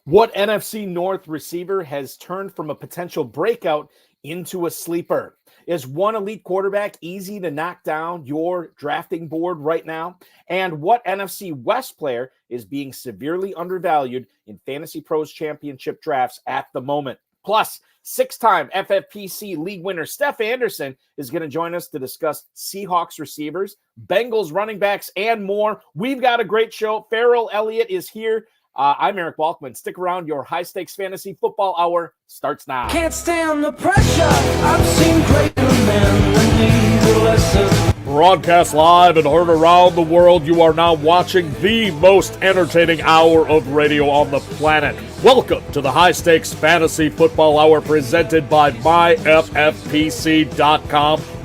What NFC North receiver has turned from a potential breakout into a sleeper? Is one elite quarterback easy to knock down your drafting board right now? And what NFC West player is being severely undervalued in FantasyPros Championship drafts at the moment? Plus, six-time FFPC league winner Steph Anderson is going to join us to discuss Seahawks receivers, Bengals running backs, and more. We've got a great show. Ferrell Elliott is here. I'm Eric Balkman. Stick around. Your high-stakes fantasy football hour starts now. Can't stand the pressure. I've seen greater men than need a lesson. Broadcast live and heard around the world, you are now watching the most entertaining hour of radio on the planet. Welcome to the High Stakes Fantasy Football Hour presented by myffpc.com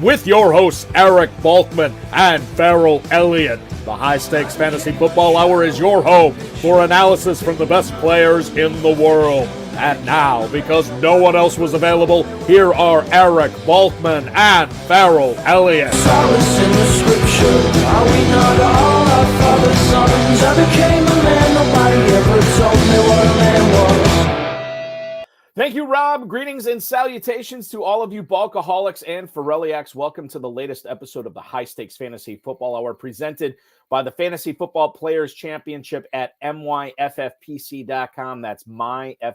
with your hosts Eric Balkman and Ferrell Elliott. The High Stakes Fantasy Football Hour is your home for analysis from the best players in the world. And now, because no one else was available, here are Eric Balkman and Ferrell Elliott. Solace in the scripture. Are we not all our father's sons? I became a man. Nobody ever told me what a man was. Thank you, Rob. Greetings and salutations to all of you Balkaholics and Ferrelliacs. Welcome to the latest episode of the High Stakes Fantasy Football Hour presented by the Fantasy Football Players Championship at myffpc.com. That's myffpc.com.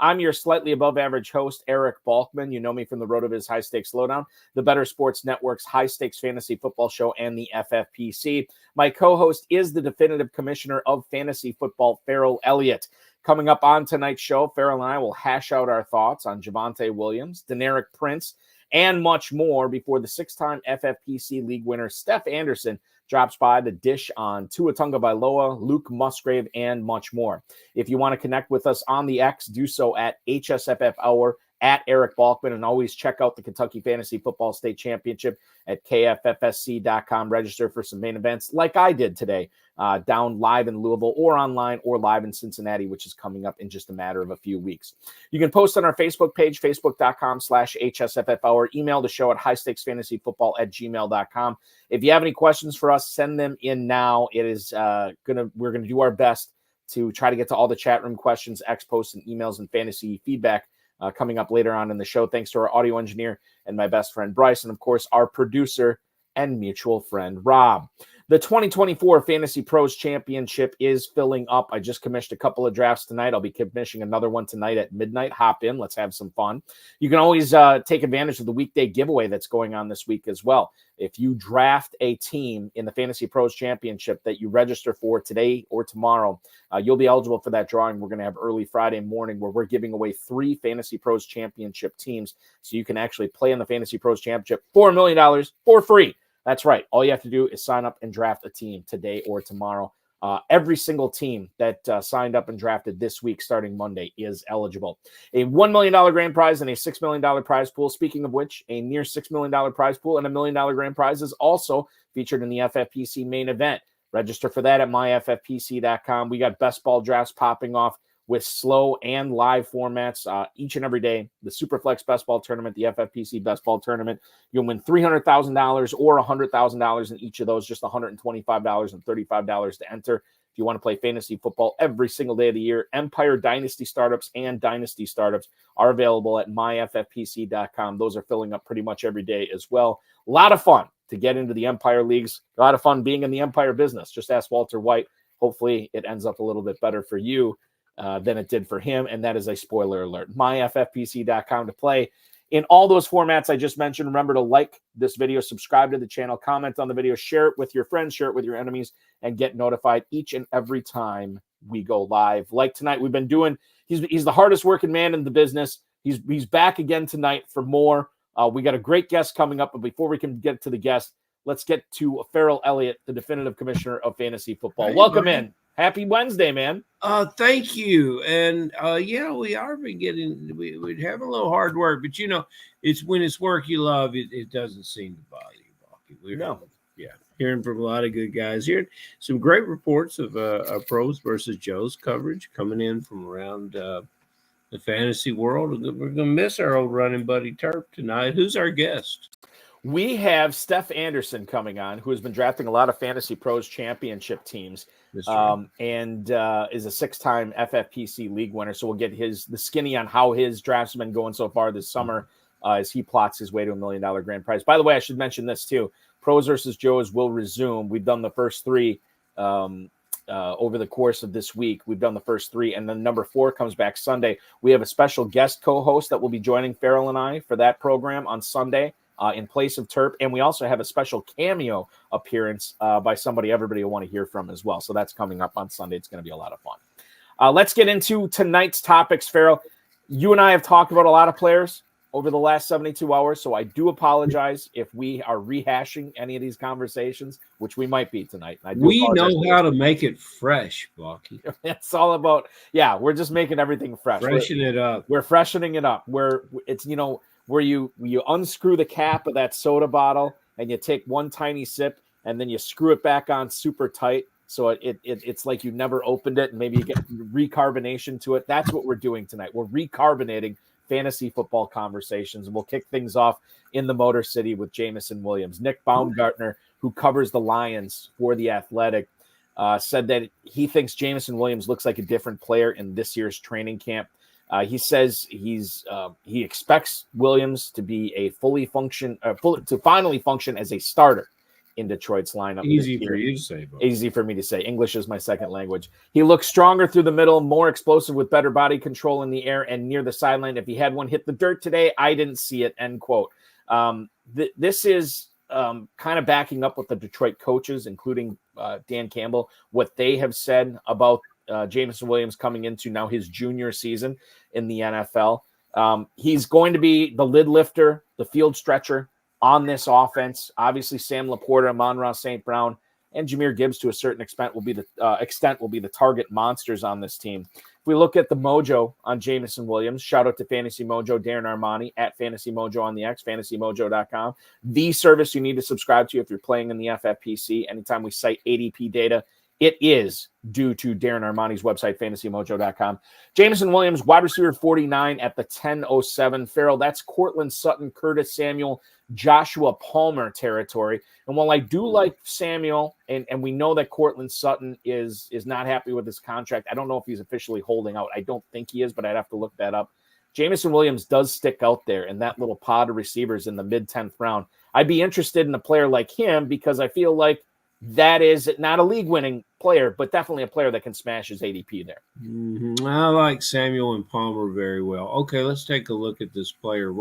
I'm your slightly above average host, Eric Balkman. You know me from the RotoViz High Stakes Lowdown, the Better Sports Network's High Stakes Fantasy Football Show, and the FFPC. My co-host is the definitive commissioner of fantasy football, Ferrell Elliott. Coming up on tonight's show, Ferrell and I will hash out our thoughts on Javonte Williams, Deneric Prince, and much more before the six-time FFPC league winner Steph Anderson drops by to dish on Tua Tagovailoa, Luke Musgrave, and much more. If you want to connect with us on the X, do so at HSFF at Eric Balkman, and always check out the Kentucky Fantasy Football State Championship at KFFSC.com. Register for some main events like I did today, down live in Louisville or online or live in Cincinnati, which is coming up in just a matter of a few weeks. You can post on our Facebook page, facebook.com/HSFFhour. Email the show at highstakesfantasyfootball@gmail.com. If you have any questions for us, send them in now. It is we're gonna do our best to try to get to all the chat room questions, X posts, and emails and fantasy feedback coming up later on in the show. Thanks to our audio engineer and my best friend Bryce, and of course our producer and mutual friend Rob. The 2024 Fantasy Pros Championship is filling up. I just commissioned a couple of drafts tonight. I'll be commissioning another one tonight at midnight. Hop in. Let's have some fun. You can always take advantage of the weekday giveaway that's going on this week as well. If you draft a team in the Fantasy Pros Championship that you register for today or tomorrow, you'll be eligible for that drawing. We're going to have early Friday morning where we're giving away 3 Fantasy Pros Championship teams so you can actually play in the Fantasy Pros Championship for $1 million for free. That's right. All you have to do is sign up and draft a team today or tomorrow. Every single team that signed up and drafted this week starting Monday is eligible. A $1 million grand prize and a $6 million prize pool. Speaking of which, a near $6 million prize pool and a $1 million grand prize is also featured in the FFPC main event. Register for that at myffpc.com. We got best ball drafts popping off with slow and live formats each and every day. The Superflex Best Ball Tournament, the FFPC Best Ball Tournament. You'll win $300,000 or $100,000 in each of those, just $125 and $35 to enter. If you want to play fantasy football every single day of the year, Empire Dynasty Startups and Dynasty Startups are available at myffpc.com. Those are filling up pretty much every day as well. A lot of fun to get into the Empire Leagues. A lot of fun being in the Empire business. Just ask Walter White. Hopefully it ends up a little bit better for you than it did for him, and that is a spoiler alert. myffpc.com to play in all those formats I just mentioned. Remember to like this video, subscribe to the channel, comment on the video, share it with your friends, share it with your enemies, and get notified each and every time we go live. Like tonight, we've been doing, he's the hardest working man in the business. He's back again tonight for more. We got a great guest coming up, but before we can get to the guest, let's get to Ferrell Elliott, the definitive commissioner of fantasy football. Hey, welcome Brian. in. Happy Wednesday, man. Thank you. And yeah, we are beginning. We'd have a little hard work, but you know, it's when it's work you love, it doesn't seem to bother you, Balky. Hearing from a lot of good guys here. Some great reports of pros versus Joes coverage coming in from around the fantasy world. We're gonna miss our old running buddy Terp tonight. Who's our guest? We have Steph Anderson coming on, who has been drafting a lot of Fantasy Pros Championship teams. That's right. and is a 6-time FFPC league winner. So we'll get the skinny on how his drafts have been going so far this summer as he plots his way to $1 million grand prize. By the way, I should mention this too. Pros versus Joes will resume. We've done the first 3 over the course of this week. We've done the first 3, and then number 4 comes back Sunday. We have a special guest co-host that will be joining Ferrell and I for that program on Sunday in place of Terp, and we also have a special cameo appearance by somebody everybody will want to hear from as well. So that's coming up on Sunday. It's going to be a lot of fun. Let's get into tonight's topics, Ferrell. You and I have talked about a lot of players over the last 72 hours, so I do apologize if we are rehashing any of these conversations, which we might be tonight. We know how to make it fresh, Balky. It's all about, we're just making everything fresh. Freshen it up. We're freshening it up. It's, where you unscrew the cap of that soda bottle and you take one tiny sip and then you screw it back on super tight. So it's like you never opened it, and maybe you get recarbonation to it. That's what we're doing tonight. We're recarbonating fantasy football conversations, and we'll kick things off in the Motor City with Jameson Williams. Nick Baumgartner, who covers the Lions for The Athletic, said that he thinks Jameson Williams looks like a different player in this year's training camp. He says he expects Williams to be to finally function as a starter in Detroit's lineup. Easy for you to say, Bo. Easy for me to say. English is my second language. He looks stronger through the middle, more explosive with better body control in the air and near the sideline. If he had one hit the dirt today, I didn't see it, end quote. This is kind of backing up what the Detroit coaches, including Dan Campbell, what they have said about Jameson Williams coming into now his junior season in the NFL. He's going to be the lid lifter, the field stretcher on this offense. Obviously, Sam Laporta, Amon-Ra St. Brown, and Jahmyr Gibbs to a certain extent will be the target monsters on this team. If we look at the mojo on Jameson Williams, shout out to Fantasy Mojo, Darren Armani at Fantasy Mojo on the X, fantasymojo.com, the service you need to subscribe to if you're playing in the FFPC. Anytime we cite ADP data, it is due to Darren Armani's website, fantasymojo.com. Jameson Williams, wide receiver 49 at the 10.07. Ferrell, that's Cortland Sutton, Curtis Samuel, Joshua Palmer territory. And while I do like Samuel, and we know that Cortland Sutton is not happy with his contract, I don't know if he's officially holding out. I don't think he is, but I'd have to look that up. Jameson Williams does stick out there in that little pod of receivers in the mid-10th round. I'd be interested in a player like him because I feel like that is not a league-winning player, but definitely a player that can smash his ADP there. Mm-hmm. I like Samuel and Palmer very well. Okay, let's take a look at this player.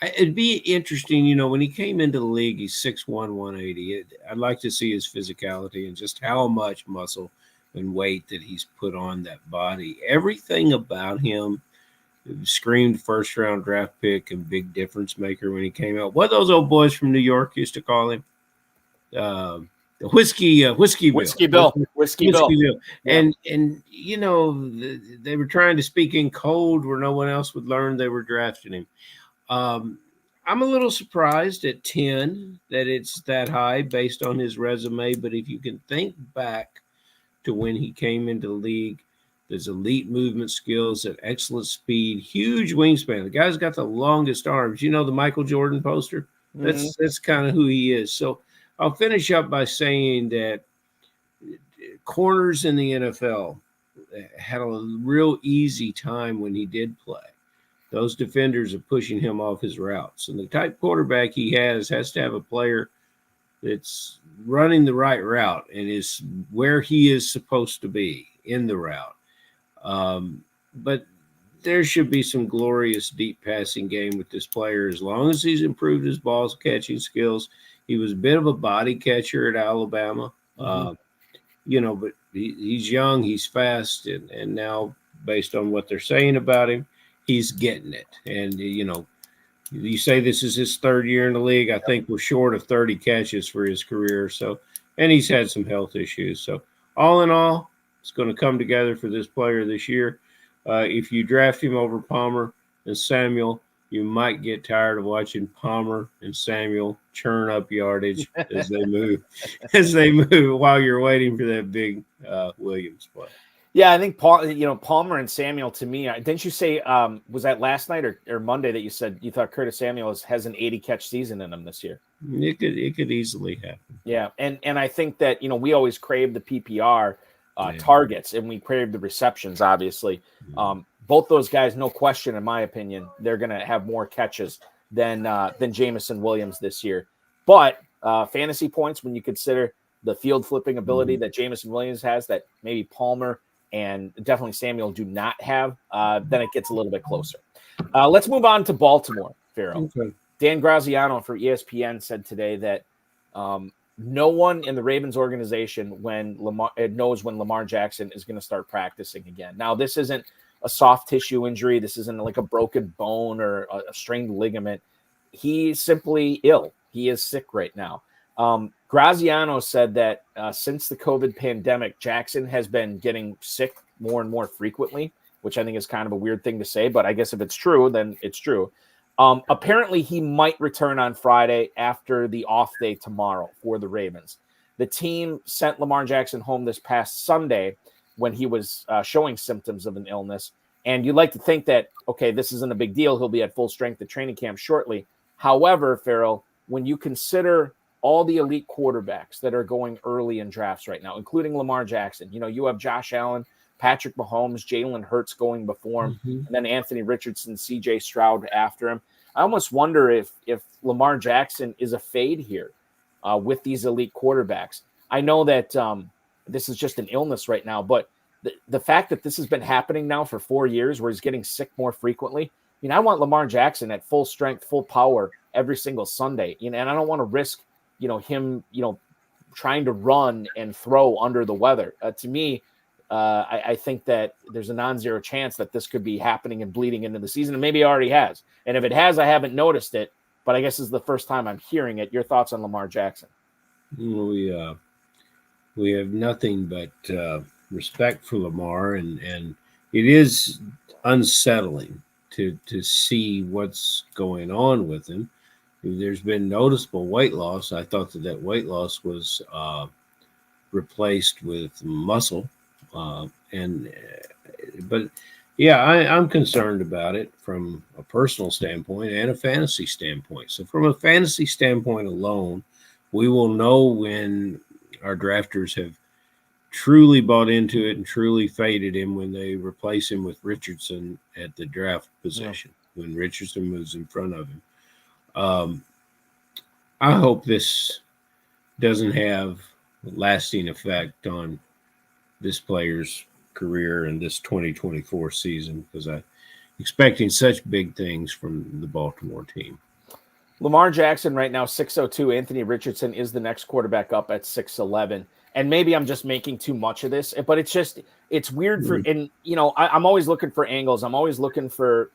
It'd be interesting, when he came into the league, he's 6'1", 180. I'd like to see his physicality and just how much muscle and weight that he's put on that body. Everything about him screamed first-round draft pick and big difference maker when he came out. What those old boys from New York used to call him? Whiskey Bill. And they were trying to speak in code where no one else would learn. They were drafting him. I'm a little surprised at 10 that it's that high based on his resume. But if you can think back to when he came into the league, there's elite movement skills and excellent speed, huge wingspan. The guy's got the longest arms. The Michael Jordan poster? Mm-hmm. That's kind of who he is. So I'll finish up by saying that corners in the NFL had a real easy time when he did play. Those defenders are pushing him off his routes. And the type quarterback he has to have a player that's running the right route and is where he is supposed to be in the route. But there should be some glorious deep passing game with this player as long as he's improved his ball catching skills. He was a bit of a body catcher at Alabama, but he's young, he's fast, and now based on what they're saying about him, he's getting it. And, you say this is his third year in the league. I think we're short of 30 catches for his career. So, and he's had some health issues. So all in all, it's going to come together for this player this year. If you draft him over Palmer and Samuel, you might get tired of watching Palmer and Samuel churn up yardage as they move while you're waiting for that big Williams play. Yeah, I think Palmer and Samuel, to me, didn't you say, was that last night or Monday that you said you thought Curtis Samuel has an 80 catch season in him this year? It could easily happen. Yeah, and I think that we always crave the PPR, targets, and we crave the receptions, obviously. Both those guys, no question, in my opinion, they're going to have more catches than Jamison Williams this year. But fantasy points, when you consider the field flipping ability that Jamison Williams has, that maybe Palmer and definitely Samuel do not have, then it gets a little bit closer. Let's move on to Baltimore, Ferrell. Okay. Dan Graziano for ESPN said today that no one in the Ravens organization knows when Lamar Jackson is going to start practicing again. Now, this isn't a soft tissue injury. This isn't like a broken bone or a strained ligament. He's simply ill. He is sick right now. Graziano said that since the COVID pandemic, Jackson has been getting sick more and more frequently, which I think is kind of a weird thing to say, but I guess if it's true, then it's true. Apparently, he might return on Friday after the off day tomorrow for the Ravens. The team sent Lamar Jackson home this past Sunday when he was showing symptoms of an illness. And you'd like to think that, okay, this isn't a big deal. He'll be at full strength at training camp shortly. However, Ferrell, when you consider all the elite quarterbacks that are going early in drafts right now, including Lamar Jackson, you have Josh Allen, Patrick Mahomes, Jalen Hurts going before him, and then Anthony Richardson, CJ Stroud after him. I almost wonder if Lamar Jackson is a fade here with these elite quarterbacks. I know that this is just an illness right now, but the fact that this has been happening now for 4 years where he's getting sick more frequently, I want Lamar Jackson at full strength, full power every single Sunday. And I don't want to risk, him, trying to run and throw under the weather. To me, I think that there's a non-zero chance that this could be happening and bleeding into the season, and maybe it already has. And if it has, I haven't noticed it, but I guess this is the first time I'm hearing it. Your thoughts on Lamar Jackson? We have nothing but respect for Lamar, and it is unsettling to see what's going on with him. There's been noticeable weight loss. I thought that weight loss was replaced with muscle. But yeah, I'm concerned about it from a personal standpoint and a fantasy standpoint. So from a fantasy standpoint alone, we will know when our drafters have truly bought into it and truly faded him when they replace him with Richardson at the draft position, when Richardson moves in front of him. I hope this doesn't have a lasting effect on this player's career in this 2024 season, because I'm expecting such big things from the Baltimore team. Lamar Jackson right now, 6'02". Anthony Richardson is the next quarterback up at 6'11". And maybe I'm just making too much of this, but it's weird for, and I'm always looking for angles. I'm always looking for,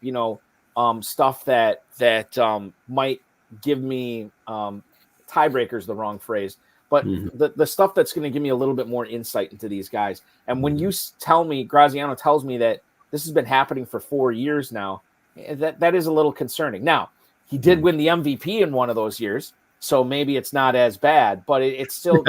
stuff that might give me tiebreakers, the wrong phrase, but the stuff that's going to give me a little bit more insight into these guys. And when you tell me, Graziano tells me that this has been happening for 4 years now, that is a little concerning. Now, he did win the MVP in one of those years, so maybe it's not as bad, but it's still,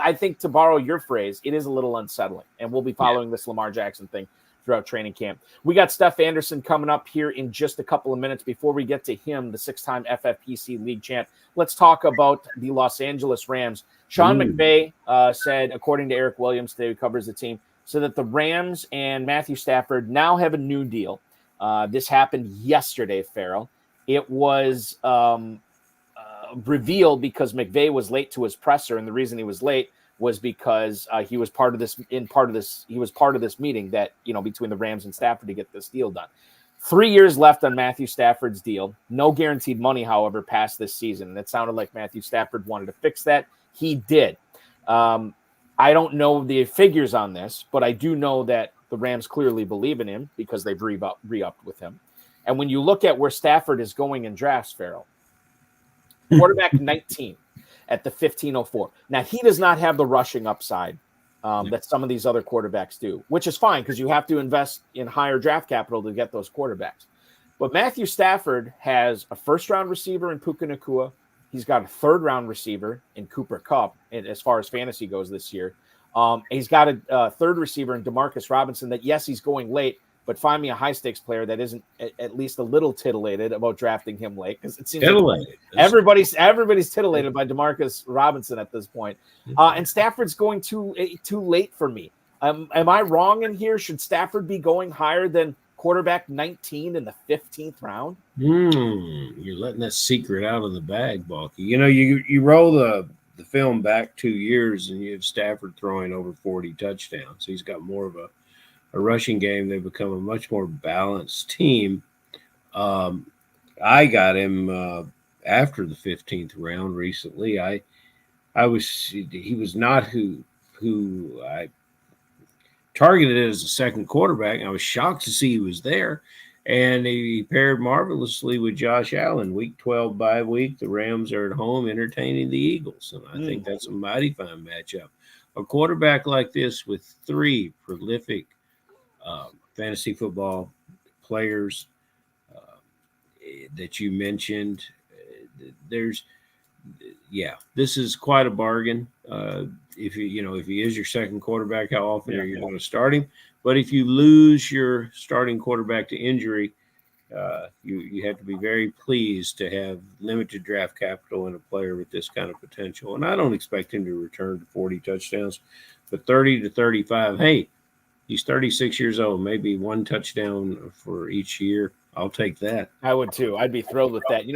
I think, to borrow your phrase, it is a little unsettling. And we'll be following this Lamar Jackson thing throughout training camp. We got Steph Anderson coming up here in just a couple of minutes. Before we get to him, the 6-time FFPC league champ, let's talk about the Los Angeles Rams. Sean McVay said, according to Eric Williams today, who covers the team, so that the Rams and Matthew Stafford now have a new deal. This happened yesterday, Ferrell. It was revealed because McVay was late to his presser, and the reason he was late was because he was part of this meeting that, between the Rams and Stafford to get this deal done. 3 years left on Matthew Stafford's deal. No guaranteed money, however, past this season. And it sounded like Matthew Stafford wanted to fix that. He did. I don't know the figures on this, but I do know that the Rams clearly believe in him because they've re-upped with him. And when you look at where Stafford is going in drafts, Ferrell, quarterback 19 at the 1504. Now, he does not have the rushing upside that some of these other quarterbacks do, which is fine because you have to invest in higher draft capital to get those quarterbacks. But Matthew Stafford has a first-round receiver in Puka Nacua. He's got a third-round receiver in Cooper Kupp, as far as fantasy goes this year. He's got a third receiver in Demarcus Robinson that, yes, he's going late, but find me a high-stakes player that isn't at least a little titillated about drafting him late, because it seems like everybody's titillated by Demarcus Robinson at this point. And Stafford's going too late for me. Am I wrong in here? Should Stafford be going higher than quarterback 19 in the 15th round? You're letting that secret out of the bag, Balky. You roll the film back 2 years and you have Stafford throwing over 40 touchdowns. He's got more of a rushing game. They've become a much more balanced team. I got him after the 15th round recently. He was not who I targeted as a second quarterback. I was shocked to see he was there. And he paired marvelously with Josh Allen. Week 12 bye week, the Rams are at home entertaining the Eagles. And I think that's a mighty fine matchup. A quarterback like this with 3 prolific fantasy football players that you mentioned, this is quite a bargain. If he is your second quarterback, how often are you going to start him? But if you lose your starting quarterback to injury, you have to be very pleased to have limited draft capital in a player with this kind of potential. And I don't expect him to return to 40 touchdowns, but 30 to 35. Hey, he's 36 years old, maybe 1 touchdown for each year. I'll take that. I would too. I'd be thrilled with that.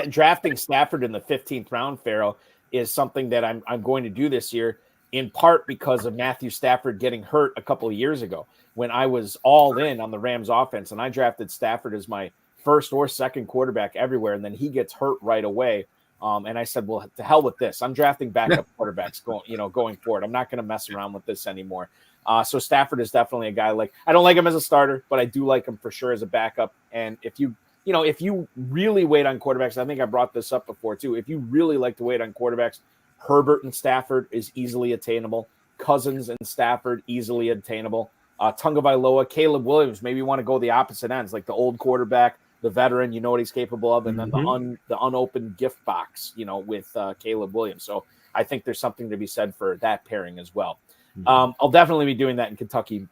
Drafting Stafford in the 15th round, Ferrell, is something that I'm going to do this year, in part because of Matthew Stafford getting hurt a couple of years ago when I was all in on the Rams offense, and I drafted Stafford as my first or second quarterback everywhere, and then he gets hurt right away. And I said, well, to hell with this. I'm drafting backup quarterbacks going forward. I'm not going to mess around with this anymore. So Stafford is definitely a guy I don't like him as a starter, but I do like him for sure as a backup. And if you really wait on quarterbacks, I think I brought this up before too. If you really like to wait on quarterbacks, Herbert and Stafford is easily attainable. Cousins and Stafford, easily attainable. Tagovailoa, Caleb Williams, maybe you want to go the opposite ends, like the old quarterback, the veteran, you know what he's capable of, and then the unopened gift box, with Caleb Williams. So I think there's something to be said for that pairing as well. I'll definitely be doing that in Kentucky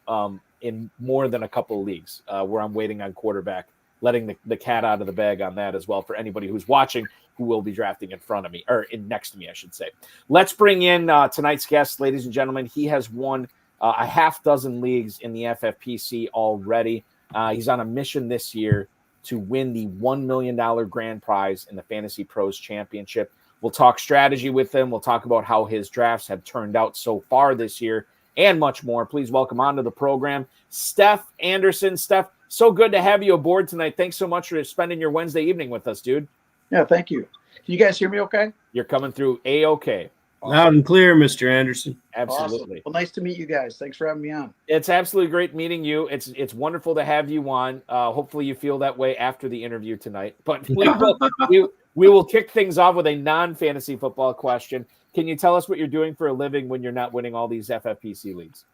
in more than a couple of leagues where I'm waiting on quarterback, letting the cat out of the bag on that as well for anybody who's watching who will be drafting in front of me, or next to me, I should say. Let's bring in tonight's guest, ladies and gentlemen. He has won a half dozen leagues in the FFPC already. He's on a mission this year to win the $1 million grand prize in the FantasyPros Championship. We'll talk strategy with him. We'll talk about how his drafts have turned out so far this year and much more. Please welcome onto the program, Steph Anderson. Steph, so good to have you aboard tonight. Thanks so much for spending your Wednesday evening with us, dude. Yeah, thank you. Can you guys hear me okay? You're coming through A-OK. Awesome. Loud and clear, Mr. Anderson. Absolutely. Awesome. Well, nice to meet you guys. Thanks for having me on. It's absolutely great meeting you. It's wonderful to have you on. Hopefully you feel that way after the interview tonight. But we will kick things off with a non-fantasy football question. Can you tell us what you're doing for a living when you're not winning all these FFPC leagues?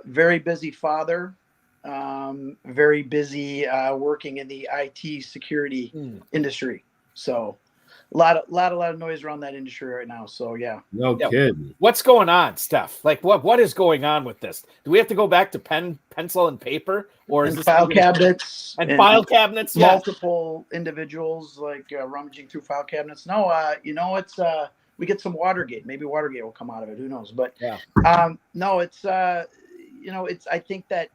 Very busy father. Very busy working in the IT security industry. So a lot of noise around that industry right now. So yeah. No kidding. What's going on, Steph? Like what is going on with this? Do we have to go back to pencil and paper, or is this file cabinets and file cabinets? Multiple individuals rummaging through file cabinets. No, it's we get some Watergate. Maybe Watergate will come out of it. Who knows? But no, it's it's. I think that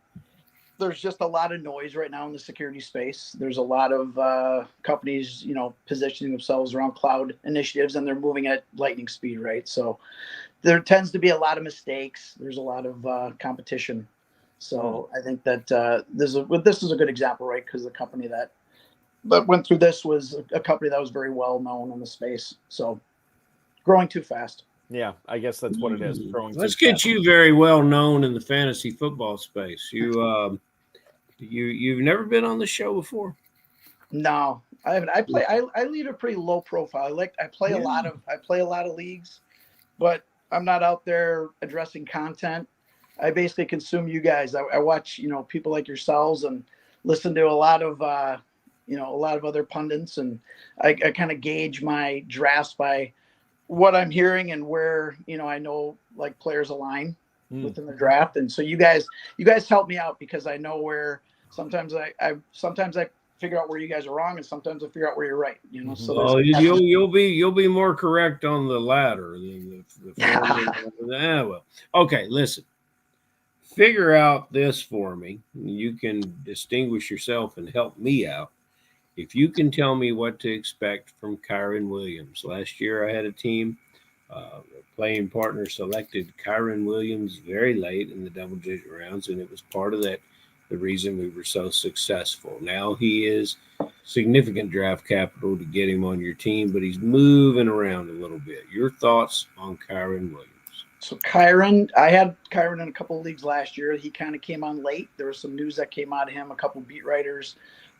there's just a lot of noise right now in the security space. There's a lot of companies, positioning themselves around cloud initiatives, and they're moving at lightning speed, right? So there tends to be a lot of mistakes. There's a lot of competition. So I think that this is a good example, right? Because the company that went through this was a company that was very well known in the space. So growing too fast. Yeah, I guess that's what it is. Let's get you very well known in the fantasy football space. You've never been on the show before? No, I haven't. I lead a pretty low profile. I play a lot of leagues, but I'm not out there addressing content. I basically consume you guys. I watch, people like yourselves and listen to a lot of other pundits, and I kind of gauge my drafts by what I'm hearing and where, I know players align within the draft. And so you guys help me out, because I know where sometimes I figure out where you guys are wrong, and sometimes I figure out where you're right. So you'll be more correct on the latter than the well. Okay, listen. figure out this for me, you can distinguish yourself and help me out. If you can tell me what to expect from Kyron Williams. Last year I had a team, playing partner selected Kyron Williams very late in the double-digit rounds, and it was part of the reason we were so successful. Now he is significant draft capital to get him on your team, but he's moving around a little bit. Your thoughts on Kyron Williams? So Kyron, I had Kyron in a couple of leagues last year. He kind of came on late. There was some news that came out of him. A couple of beat writers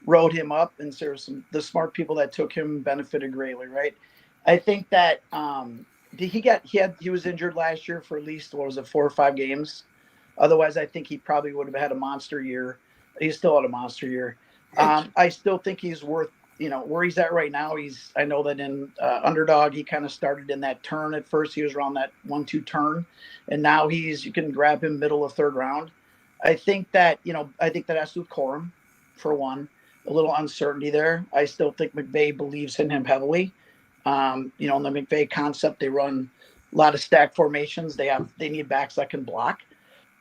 wrote him up, and there were the smart people that took him benefited greatly, right? I think that he was injured last year for at least 4 or 5 games. Otherwise, I think he probably would have had a monster year. He's still had a monster year. I still think he's worth, where he's at right now. I know that in Underdog, he kind of started in that turn at first. He was around that 1-2 turn, and now you can grab him middle of 3rd round. I think that has to do with Corum, for one. A little uncertainty there. I still think McVay believes in him heavily. In the McVay concept, they run a lot of stack formations. They need backs that can block.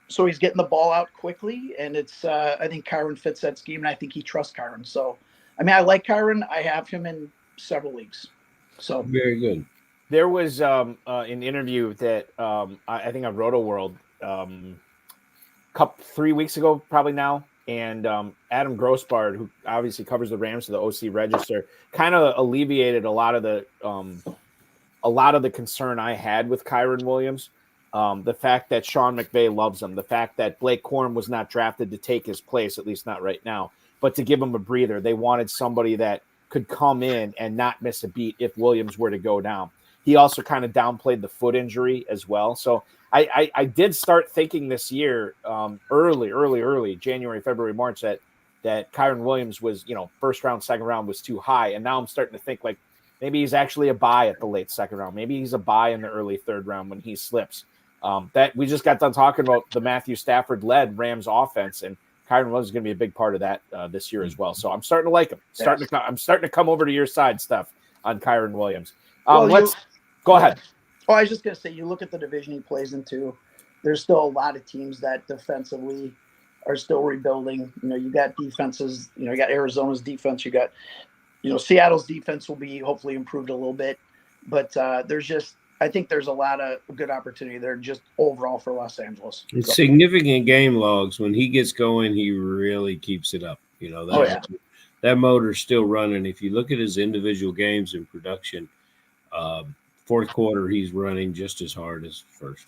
So he's getting the ball out quickly, and I think Kyron fits that scheme, and I think he trusts Kyron. So, I like Kyron. I have him in several leagues. So very good. There was an interview that I think on Roto World 3 weeks ago, probably now. And Adam Grossbard, who obviously covers the Rams to the OC Register, kind of alleviated a lot of the concern I had with Kyron Williams. The fact that Sean McVay loves him, the fact that Blake Corum was not drafted to take his place, at least not right now, but to give him a breather. They wanted somebody that could come in and not miss a beat if Williams were to go down. He also kind of downplayed the foot injury as well. So I did start thinking this year, early, January, February, March, that Kyron Williams was, 1st round, 2nd round was too high. And now I'm starting to think like maybe he's actually a buy at the late 2nd round. Maybe he's a buy in the early 3rd round when he slips. That we just got done talking about the Matthew Stafford led Rams offense, and Kyron Williams is going to be a big part of that this year as well. So I'm starting to like him. I'm starting to come over to your side, Steph, on Kyron Williams. Go ahead. Oh, I was just going to say, you look at the division he plays into, there's still a lot of teams that defensively are still rebuilding. You got defenses, you got Arizona's defense, you got, Seattle's defense will be hopefully improved a little bit. But I think there's a lot of good opportunity there just overall for Los Angeles. It's significant game logs. When he gets going, he really keeps it up. That motor's still running. If you look at his individual games in production, 4th quarter, he's running just as hard as 1st.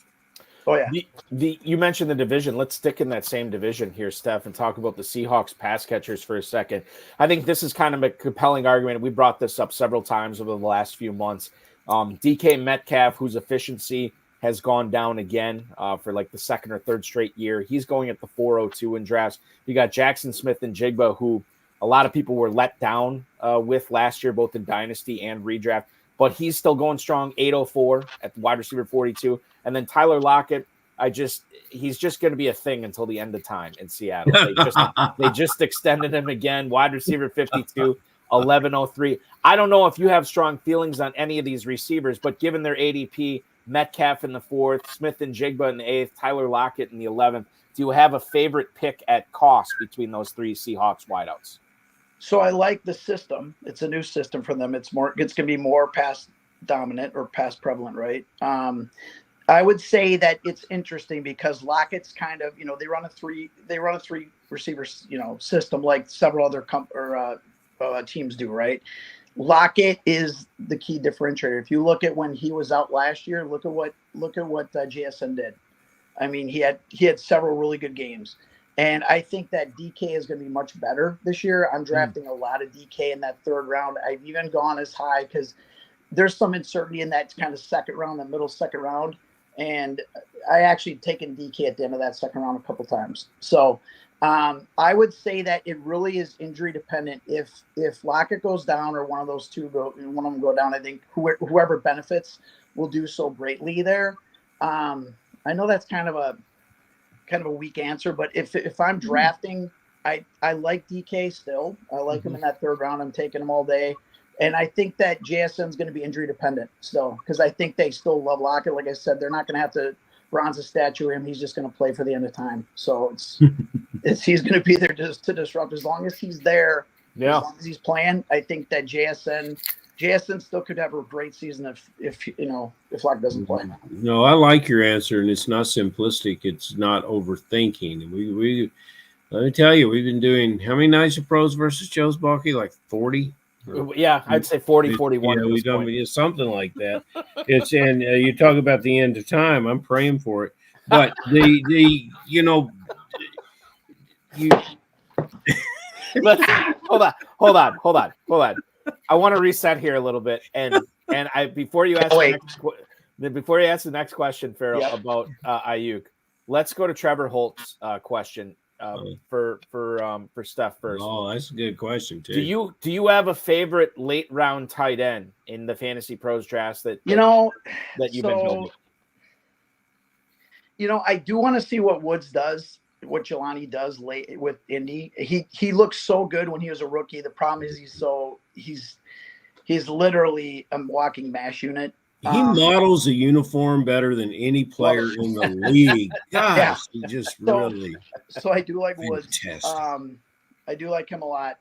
Oh, yeah. You mentioned the division. Let's stick in that same division here, Steph, and talk about the Seahawks pass catchers for a second. I think this is kind of a compelling argument. We brought this up several times over the last few months. DK Metcalf, whose efficiency has gone down again for like the 2nd or 3rd straight year. He's going at the 402 in drafts. You got Jackson Smith and Jigba, who a lot of people were let down with last year, both in Dynasty and redraft. But he's still going strong, 804 at the wide receiver 42. And then Tyler Lockett, he's just going to be a thing until the end of time in Seattle. They just extended him again, wide receiver 52, 1103. I don't know if you have strong feelings on any of these receivers, but given their ADP, Metcalf in the 4th, Smith and Jigba in the 8th, Tyler Lockett in the 11th, do you have a favorite pick at cost between those 3 Seahawks wideouts? So I like the system. It's a new system for them. It's going to be more pass dominant or pass prevalent, right? I would say that it's interesting because Lockett's kind of, they run a 3 receiver, system like several other teams do, right? Lockett is the key differentiator. If you look at when he was out last year, look at what JSN did. He had several really good games. And I think that DK is going to be much better this year. I'm drafting a lot of DK in that 3rd round. I've even gone as high because there's some uncertainty in that kind of 2nd round, the middle 2nd round. And I actually taken DK at the end of that 2nd round a couple times. So I would say that it really is injury dependent. If Lockett goes down or one of those two one of them go down, I think whoever benefits will do so greatly there. I know that's kind of a weak answer, but if I'm drafting, I like DK still. I like him in that 3rd round. I'm taking him all day. And I think that JSN's going to be injury dependent still because I think they still love Lockett. Like I said, they're not going to have to bronze statue of him. He's just going to play for the end of time. So he's going to be there just to disrupt. As long as he's there, as long as he's playing, I think that JSN still could have a great season if Locke doesn't play. No, I like your answer, and it's not simplistic. It's not overthinking. And we let me tell you, we've been doing how many nights of pros versus Joe's, Balky? Like 40? Yeah, I'd say 40, 41. Yeah, we've done something like that. And you talk about the end of time. I'm praying for it. But you Let's hold on. I want to reset here a little bit, and before you ask the next question, Ferrell, about Ayuk, let's go to Trevor Holt's question for Steph first. Oh, that's a good question too. Do you have a favorite late round tight end in the Fantasy Pros drafts that you've been building? I do want to see what Woods does, what Jelani does late with Indy. He looks so good when he was a rookie. The problem is he's literally a walking mash unit. He models a uniform better than any player in the league. Gosh, he just really. So I do like Woods. I do like him a lot.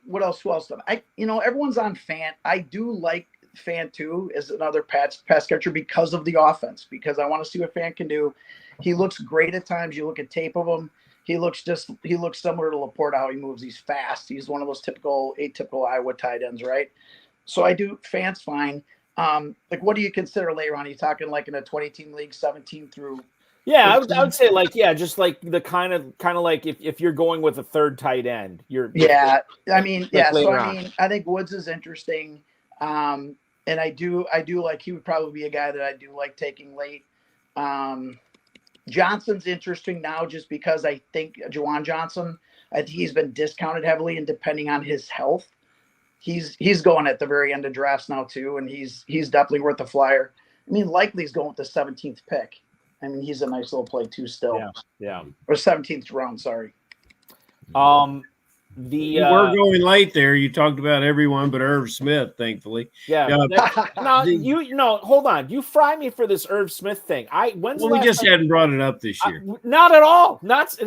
What else? Who else? Everyone's on Fant. I do like Fant too as another pass catcher because of the offense. Because I want to see what Fant can do. He looks great at times. You look at tape of him. He looks similar to Laporta how he moves. He's fast. He's one of those atypical Iowa tight ends, right? So I do. Fant's fine. What do you consider later on? Are you talking like in a 20-team league, 17 through? Yeah, I would say just like the kind of like if you're going with a third tight end, I think Woods is interesting, and I do like he would probably be a guy that I do like taking late. Johnson's interesting now just because I think Juwan Johnson, I think he's been discounted heavily, and depending on his health. He's going at the very end of drafts now too, and he's definitely worth a flyer. I mean, likely he's going with the 17th pick. I mean, he's a nice little play too still. Yeah. Or 17th round, sorry. We're going late there. You talked about everyone but Irv Smith, thankfully. Yeah. Hold on. You fry me for this Irv Smith thing. We just hadn't brought it up this year. Not at all.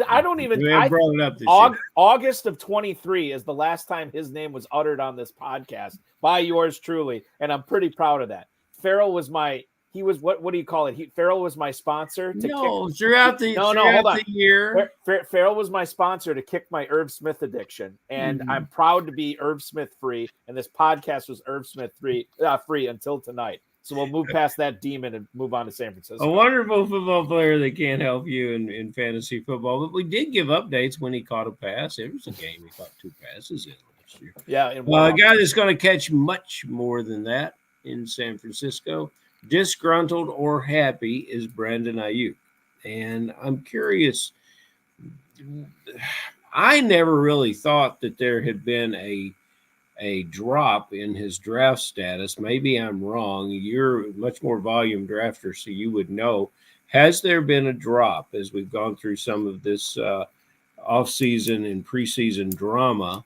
I don't even. We haven't brought it up this year. August of 23 is the last time his name was uttered on this podcast by yours truly, and I'm pretty proud of that. Ferrell was what do you call it? Ferrell was my sponsor. Throughout the year. Ferrell was my sponsor to kick my Irv Smith addiction, and I'm proud to be Irv Smith free. And this podcast was Irv Smith free until tonight. So we'll move past that demon and move on to San Francisco. A wonderful football player that can't help you in fantasy football, but we did give updates when he caught a pass. It was a game he caught 2 passes in last year. Yeah, a guy that's going to catch much more than that in San Francisco. Disgruntled or happy is Brandon Ayuk. And I'm curious. I never really thought that there had been a drop in his draft status. Maybe I'm wrong. You're a much more volume drafter, so you would know. Has there been a drop as we've gone through some of this offseason and preseason drama,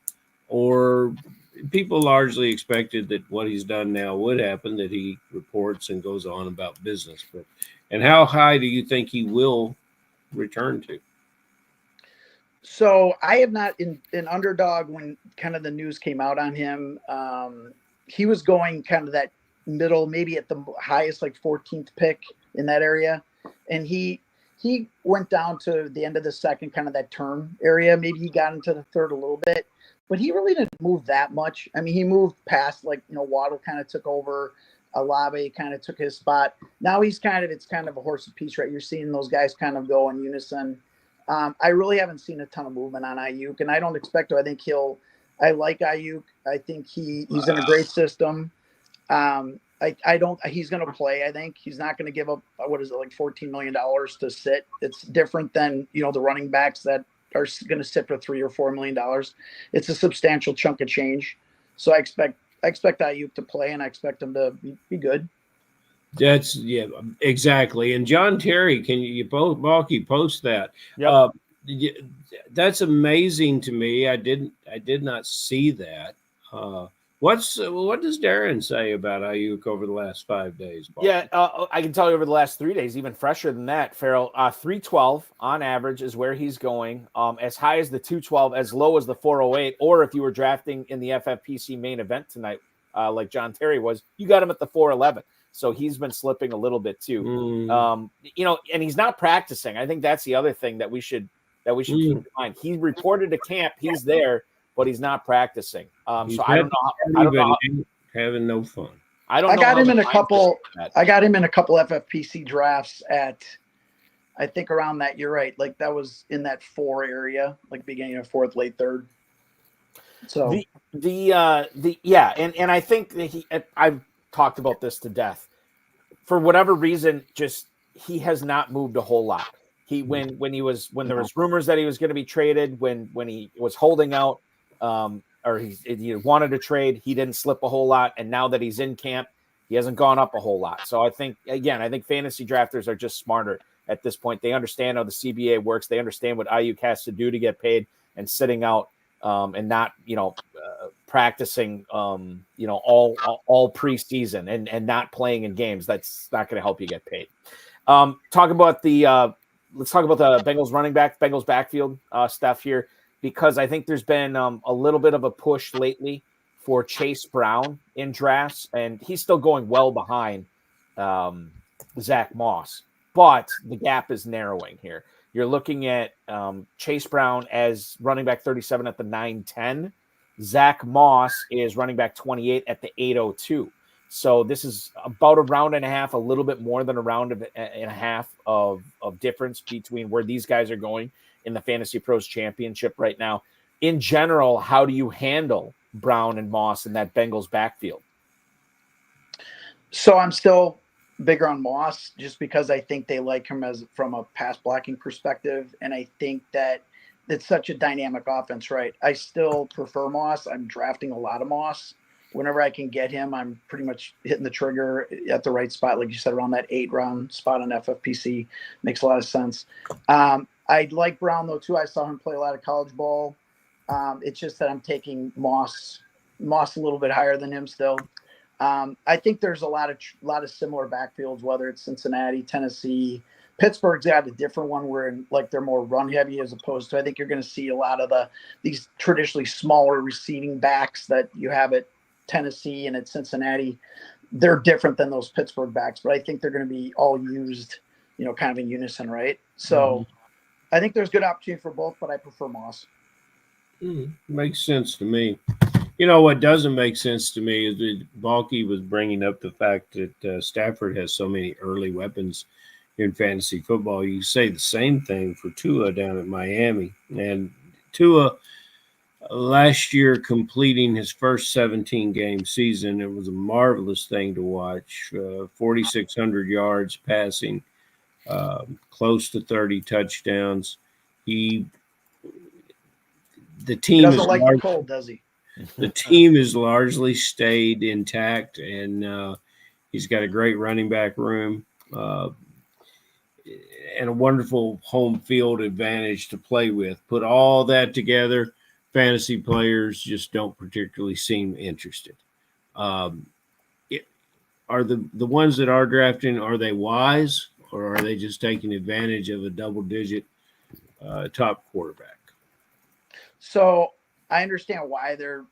or people largely expected that what he's done now would happen, that he reports and goes on about business? And how high do you think he will return to? So I have not in Underdog when kind of the news came out on him. He was going kind of that middle, maybe at the highest, like 14th pick in that area. And he went down to the end of the second, kind of that turn area. Maybe he got into the third a little bit. But he really didn't move that much. I mean, he moved past, Waddle kind of took over. Olave kind of took his spot. Now it's kind of a horse apiece, right? You're seeing those guys kind of go in unison. I really haven't seen a ton of movement on Ayuk, and I don't expect to. I think I like Ayuk. I think he's in a great system. He's going to play. I think he's not going to give up, $14 million to sit. It's different than, the running backs that are going to sit for $3 or $4 million. It's a substantial chunk of change. So I expect Ayuk to play, and I expect him to be good. Exactly. And John Terry, can you both Balky post that? Yep. That's amazing to me. I did not see that. What does Darren say about Ayuk over the last 5 days, Balky? Yeah, I can tell you over the last 3 days, even fresher than that, Ferrell, 312 on average is where he's going. As high as the 212, as low as the 408, or if you were drafting in the FFPC main event tonight, like John Terry was, you got him at the 411. So he's been slipping a little bit too. And he's not practicing. I think that's the other thing that we should keep in mind. He reported to camp, he's there, but he's not practicing. So I don't know. Having no fun. I got him in a couple FFPC drafts at, I think around that. You're right. Like that was in that 4 area, like beginning of 4th, late 3rd. So and I think that I've talked about this to death. For whatever reason, just he has not moved a whole lot. When there was rumors that he was going to be traded, when he was holding out, or he wanted to trade, he didn't slip a whole lot. And now that he's in camp, he hasn't gone up a whole lot. So I think fantasy drafters are just smarter at this point. They understand how the CBA works. They understand what Ayuk has to do to get paid, and sitting out and not, practicing, all preseason and not playing in games. That's not going to help you get paid. Let's talk about the Bengals running back, Bengals backfield stuff here, because I think there's been a little bit of a push lately for Chase Brown in drafts, and he's still going well behind Zach Moss, but the gap is narrowing here. You're looking at Chase Brown as running back 37 at the 910. Zach Moss is running back 28 at the 802. So this is about a round and a half, a little bit more than a round and a half of difference between where these guys are going in the FantasyPros Championship right now. In general, how do you handle Brown and Moss in that Bengals backfield? So I'm still bigger on Moss just because I think they like him from a pass blocking perspective. And I think that it's such a dynamic offense, right? I still prefer Moss. I'm drafting a lot of Moss. Whenever I can get him, I'm pretty much hitting the trigger at the right spot. Like you said, around that 8-round spot on FFPC makes a lot of sense. I like Brown though, too. I saw him play a lot of college ball. It's just that I'm taking Moss a little bit higher than him still. I think there's a lot of similar backfields, whether it's Cincinnati, Tennessee, Pittsburgh's got a different one where they're more run heavy as opposed to, I think you're going to see a lot of these traditionally smaller receiving backs that you have at Tennessee and at Cincinnati. They're different than those Pittsburgh backs, but I think they're going to be all used, kind of in unison, right? So I think there's good opportunity for both, but I prefer Moss. Makes sense to me. What doesn't make sense to me is that Balky was bringing up the fact that Stafford has so many early weapons in fantasy football. You say the same thing for Tua down at Miami. And Tua, last year completing his first 17-game season, it was a marvelous thing to watch. 4,600 yards passing, close to 30 touchdowns. The team doesn't like the cold, does he? The team has largely stayed intact, and he's got a great running back room and a wonderful home field advantage to play with. Put all that together, fantasy players just don't particularly seem interested. Are the ones that are drafting, are they wise, or are they just taking advantage of a double-digit top quarterback? So I understand why they're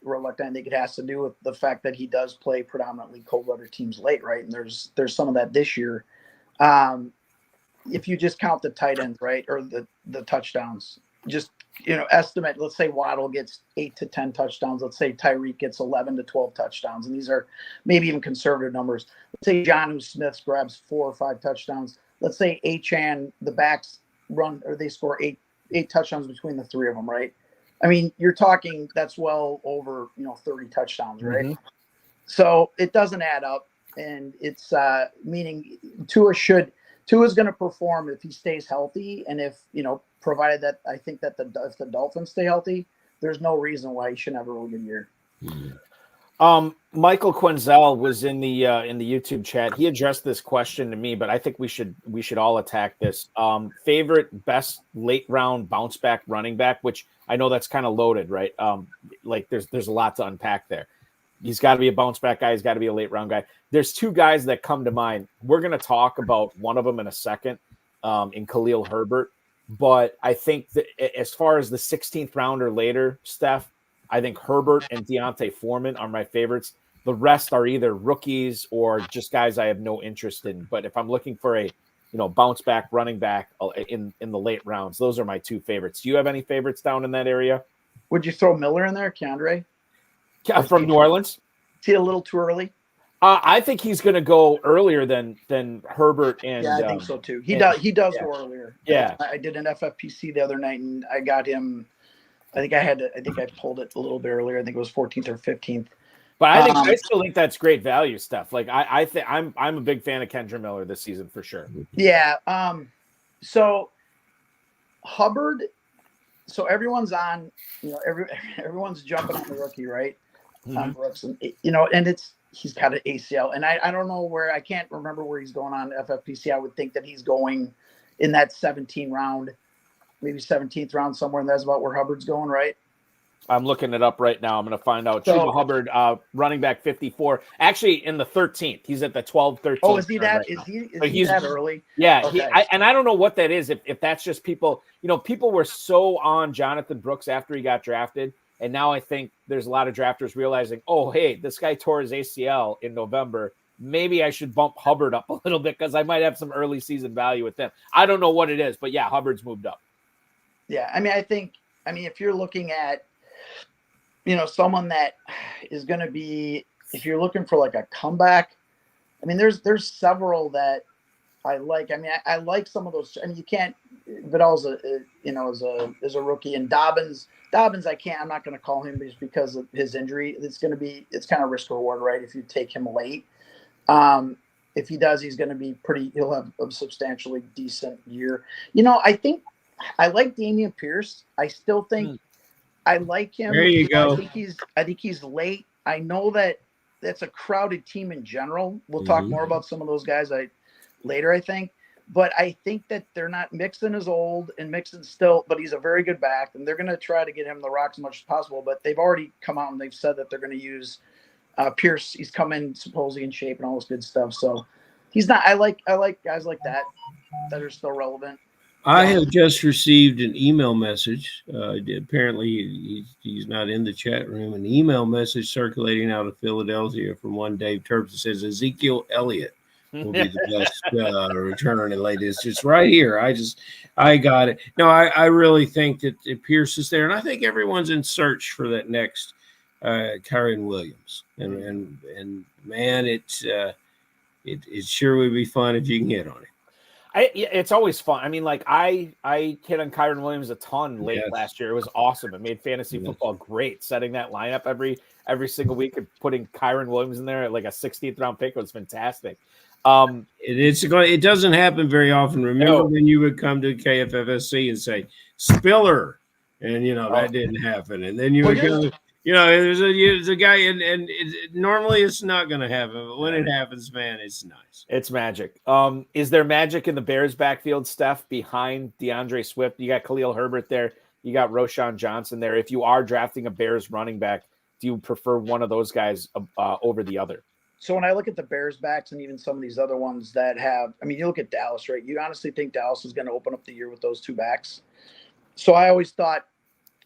reluctant. I think it has to do with the fact that he does play predominantly cold weather teams late, right? And there's some of that this year. If you just count the tight ends, right, or the touchdowns, just estimate. Let's say Waddle gets 8 to 10 touchdowns. Let's say Tyreek gets 11 to 12 touchdowns, and these are maybe even conservative numbers. Let's say Jonnu Smith grabs 4 or 5 touchdowns. Let's say Achane, the backs run or they score eight touchdowns between the three of them, right? I mean, you're talking that's well over 30 touchdowns, right? Mm-hmm. So it doesn't add up, and it's meaning Tua's going to perform if he stays healthy, and if provided that I think that if the Dolphins stay healthy, there's no reason why he shouldn't have a really good year. Michael Quenzel was in the YouTube chat. He addressed this question to me, but I think we should all attack this. Favorite best late round bounce back running back, which I know that's kind of loaded, right? Like there's a lot to unpack there. He's got to be a bounce back guy. He's got to be a late round guy. There's two guys that come to mind. We're going to talk about one of them in a second, in Khalil Herbert. But I think that as far as the 16th round or later, Steph, I think Herbert and Deontay Foreman are my favorites. The rest are either rookies or just guys I have no interest in. But if I'm looking for a bounce back running back in the late rounds, those are my two favorites. Do you have any favorites down in that area? Would you throw Miller in there, Keandre? From New Orleans? Is he a little too early? I think he's going to go earlier than Herbert. And yeah, I think so too. He does go earlier. Yeah, I did an FFPC the other night, and I got him. I think I pulled it a little bit earlier. I think it was 14th or 15th. But I still think that's great value stuff. Like I think I'm a big fan of Kendra Miller this season for sure. Yeah. So Hubbard. So everyone's on. Everyone's jumping on the rookie, right? Mm-hmm. Brooks, and and he's got an ACL, and I don't know where. I can't remember where he's going on FFPC. I would think that he's going in that 17 round, maybe 17th round somewhere, and that's about where Hubbard's going, right? I'm looking it up right now. I'm going to find out. Chuba Hubbard, running back 54. Actually, in the 13th. He's at the 12, 13th. Oh, is he that? Right is he that early? Yeah. Okay. I don't know what that is. If that's just people, people were so on Jonathan Brooks after he got drafted. And now I think there's a lot of drafters realizing, oh, hey, this guy tore his ACL in November. Maybe I should bump Hubbard up a little bit because I might have some early season value with them. I don't know what it is, but yeah, Hubbard's moved up. Yeah. If you're looking at, someone that is going to be, if you're looking for like a comeback, there's several that I like. I like some of those. You can't, Vidal's is a rookie, and Dobbins, I'm not going to call him just because of his injury. It's kind of risk reward, right? If you take him late, if he does, he's going to be he'll have a substantially decent year. I think I like Dameon Pierce. I still think I like him. There you go. I think he's late. I know that's a crowded team in general. We'll talk more about some of those guys later, I think. But I think that they're not. Mixon is old, and Mixon's still, but he's a very good back, and they're going to try to get him the rock as much as possible. But they've already come out and they've said that they're going to use Pierce. He's come in supposedly in shape and all this good stuff. So he's not. I like guys like that are still relevant. I have just received an email message. Apparently, he's not in the chat room. An email message circulating out of Philadelphia from one Dave Terps that says Ezekiel Elliott will be the best returner in latest. It's right here. I got it. No, I really think that Pierce is there, and I think everyone's in search for that next Kyren Williams. And man, it sure would be fun if you can hit on it. It's always fun. I hit on Kyren Williams a ton late last year. It was awesome. It made fantasy football great, setting that lineup every single week and putting Kyren Williams in there at like a 16th round pick. It was fantastic. It doesn't happen very often. Remember when you would come to KFFSC and say Spiller, and that didn't happen, and then you would go. There's a guy, and normally it's not going to happen, but when it happens, man, it's nice. It's magic. Is there magic in the Bears backfield, Steph, behind DeAndre Swift? You got Khalil Herbert there. You got Roschon Johnson there. If you are drafting a Bears running back, do you prefer one of those guys over the other? So when I look at the Bears backs and even some of these other ones that have, you look at Dallas, right? You honestly think Dallas is going to open up the year with those two backs? So I always thought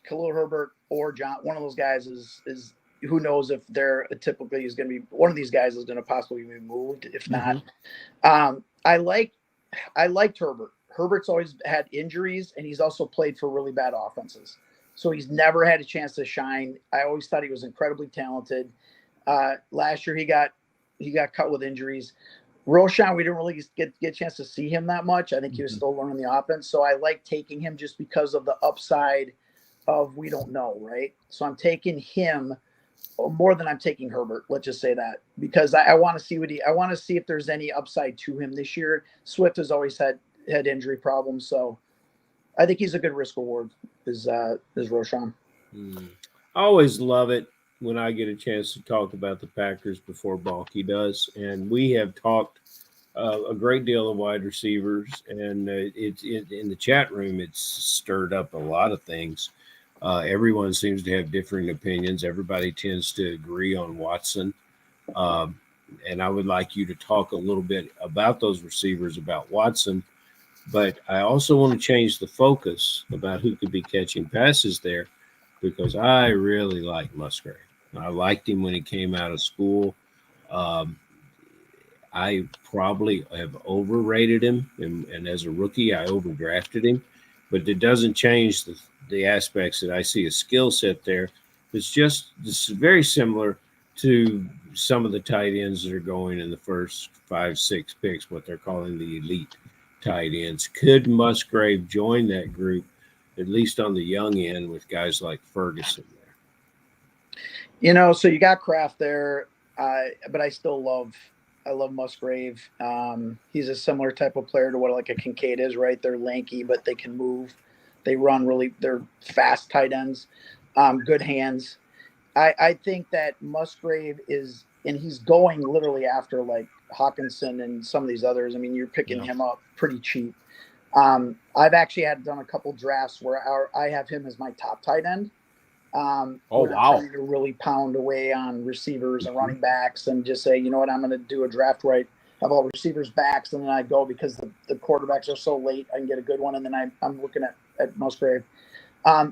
Khalil Herbert or one of those guys is who knows if they're typically is going to be one of these guys is going to possibly be moved. If not, I liked Herbert. Herbert's always had injuries, and he's also played for really bad offenses. So he's never had a chance to shine. I always thought he was incredibly talented. Last year he got cut with injuries. Roschon, we didn't really get a chance to see him that much. I think he was still learning the offense. So I like taking him just because of the upside of we don't know, right? So I'm taking him more than I'm taking Herbert. Let's just say that, because I want to see I want to see if there's any upside to him this year. Swift has always had injury problems, so I think he's a good risk reward. Is Roschon? I always love it when I get a chance to talk about the Packers before Balky does, and we have talked a great deal of wide receivers, and in the chat room, it's stirred up a lot of things. Everyone seems to have differing opinions. Everybody tends to agree on Watson. And I would like you to talk a little bit about those receivers, about Watson. But I also want to change the focus about who could be catching passes there, because I really like Musgrave. I liked him when he came out of school. I probably have overrated him, and as a rookie, I overdrafted him. But it doesn't change the aspects that I see a skill set there. This is very similar to some of the tight ends that are going in the first 5-6 picks, what they're calling the elite tight ends. Could Musgrave join that group, at least on the young end, with guys like Ferguson there? So you got Kraft there, but I love Musgrave. He's a similar type of player to what like a Kincaid is, right? They're lanky, but they can move. They run they're fast tight ends, good hands. I think that Musgrave and he's going literally after like Hawkinson and some of these others. I mean, you're picking him up pretty cheap. I've actually done a couple drafts where I have him as my top tight end. Wow. Trying to really pound away on receivers and running backs and just say, you know what, I'm going to do a draft where I have all receivers backs, and then I go because the quarterbacks are so late, I can get a good one, and then I'm looking at Musgrave.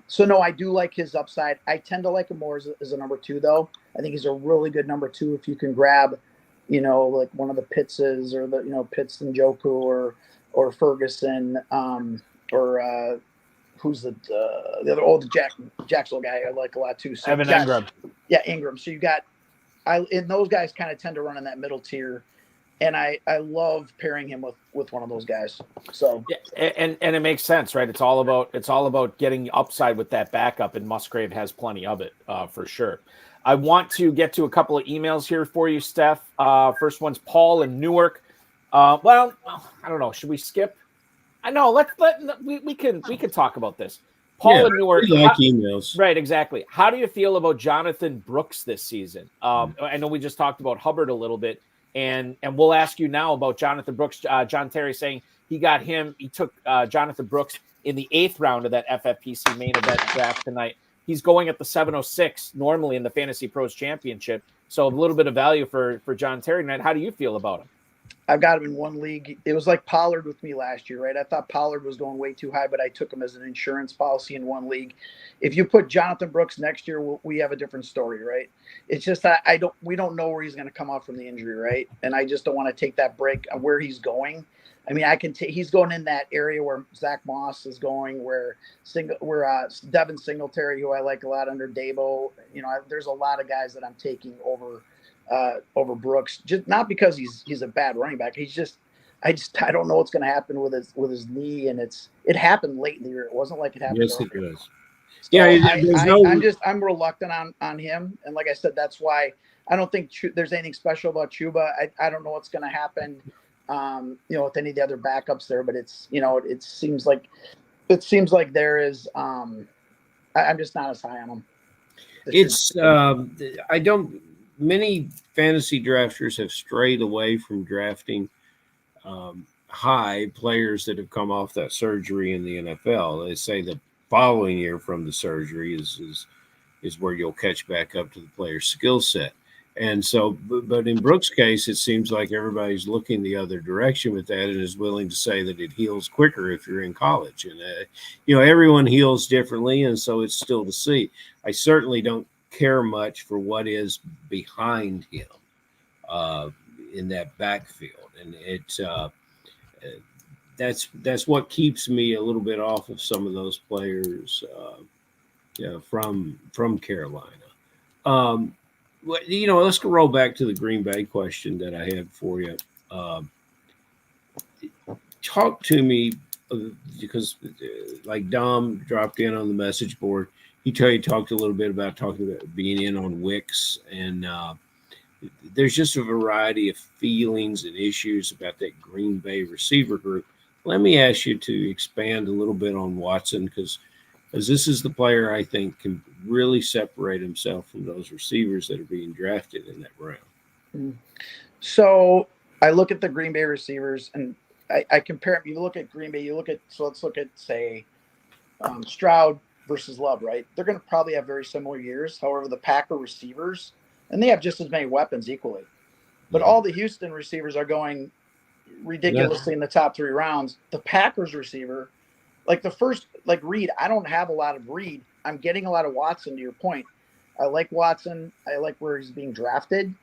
So no, I do like his upside. I tend to like him more as a number 2, though. I think he's a really good number 2 if you can grab, like one of the Pittses or the Pitts and Njoku or Ferguson or who's the other old Jacksonville guy I like a lot too. So Evan Ingram. Yeah, Ingram. So you got and those guys kind of tend to run in that middle tier. And I love pairing him with one of those guys. So yeah, and it makes sense, right? It's all about getting upside with that backup, and Musgrave has plenty of it for sure. I want to get to a couple of emails here for you, Steph. First one's Paul in Newark. Well, I don't know. Should we skip? I know. We can talk about this. Paul in Newark. Emails. Right, exactly. How do you feel about Jonathan Brooks this season? I know we just talked about Hubbard a little bit, and we'll ask you now about Jonathan Brooks. John Terry saying he took Jonathan Brooks in the 8th round of that FFPC main event draft tonight. He's going at the 706 normally in the Fantasy Pros Championship. So a little bit of value for John Terry tonight. How do you feel about him? I've got him in one league. It was like Pollard with me last year, right? I thought Pollard was going way too high, but I took him as an insurance policy in one league. If you put Jonathan Brooks next year, we have a different story, right? It's just that we don't know where he's going to come out from the injury, right? And I just don't want to take that break on where he's going. I mean, he's going in that area where Zach Moss is going, where Devin Singletary, who I like a lot under Dabo. There's a lot of guys that I'm taking over Brooks, just not because he's a bad running back. I don't know what's going to happen with his knee, and it happened late in the year. It wasn't like it happened. Yes, it does. So I'm reluctant on him, and like I said, that's why I don't think there's anything special about Chuba. I don't know what's going to happen, with any of the other backups there, but it seems like there is. I'm just not as high on him. Many fantasy drafters have strayed away from drafting high players that have come off that surgery in the NFL. They say the following year from the surgery is where you'll catch back up to the player's skill set. And so, but in Brooks' case, it seems like everybody's looking the other direction with that and is willing to say that it heals quicker if you're in college. And, everyone heals differently, and so it's still to see. I certainly don't care much for what is behind him in that backfield, and that's what keeps me a little bit off of some of those players from Carolina. Let's go roll back to the Green Bay question that I had for you. Talk to me, because like Dom dropped in on the message board. He talked a little bit about being in on Wicks, and there's just a variety of feelings and issues about that Green Bay receiver group. Let me ask you to expand a little bit on Watson, because this is the player I think can really separate himself from those receivers that are being drafted in that round. So I look at the Green Bay receivers, and I compare them. You look at Green Bay, let's look at, say, Stroud versus Love, right? They're going to probably have very similar years. However, the Packer receivers, and they have just as many weapons equally. But all the Houston receivers are going ridiculously in the top 3 rounds. The Packers receiver, like the first, like Reed, I don't have a lot of Reed. I'm getting a lot of Watson, to your point. I like Watson. I like where he's being drafted.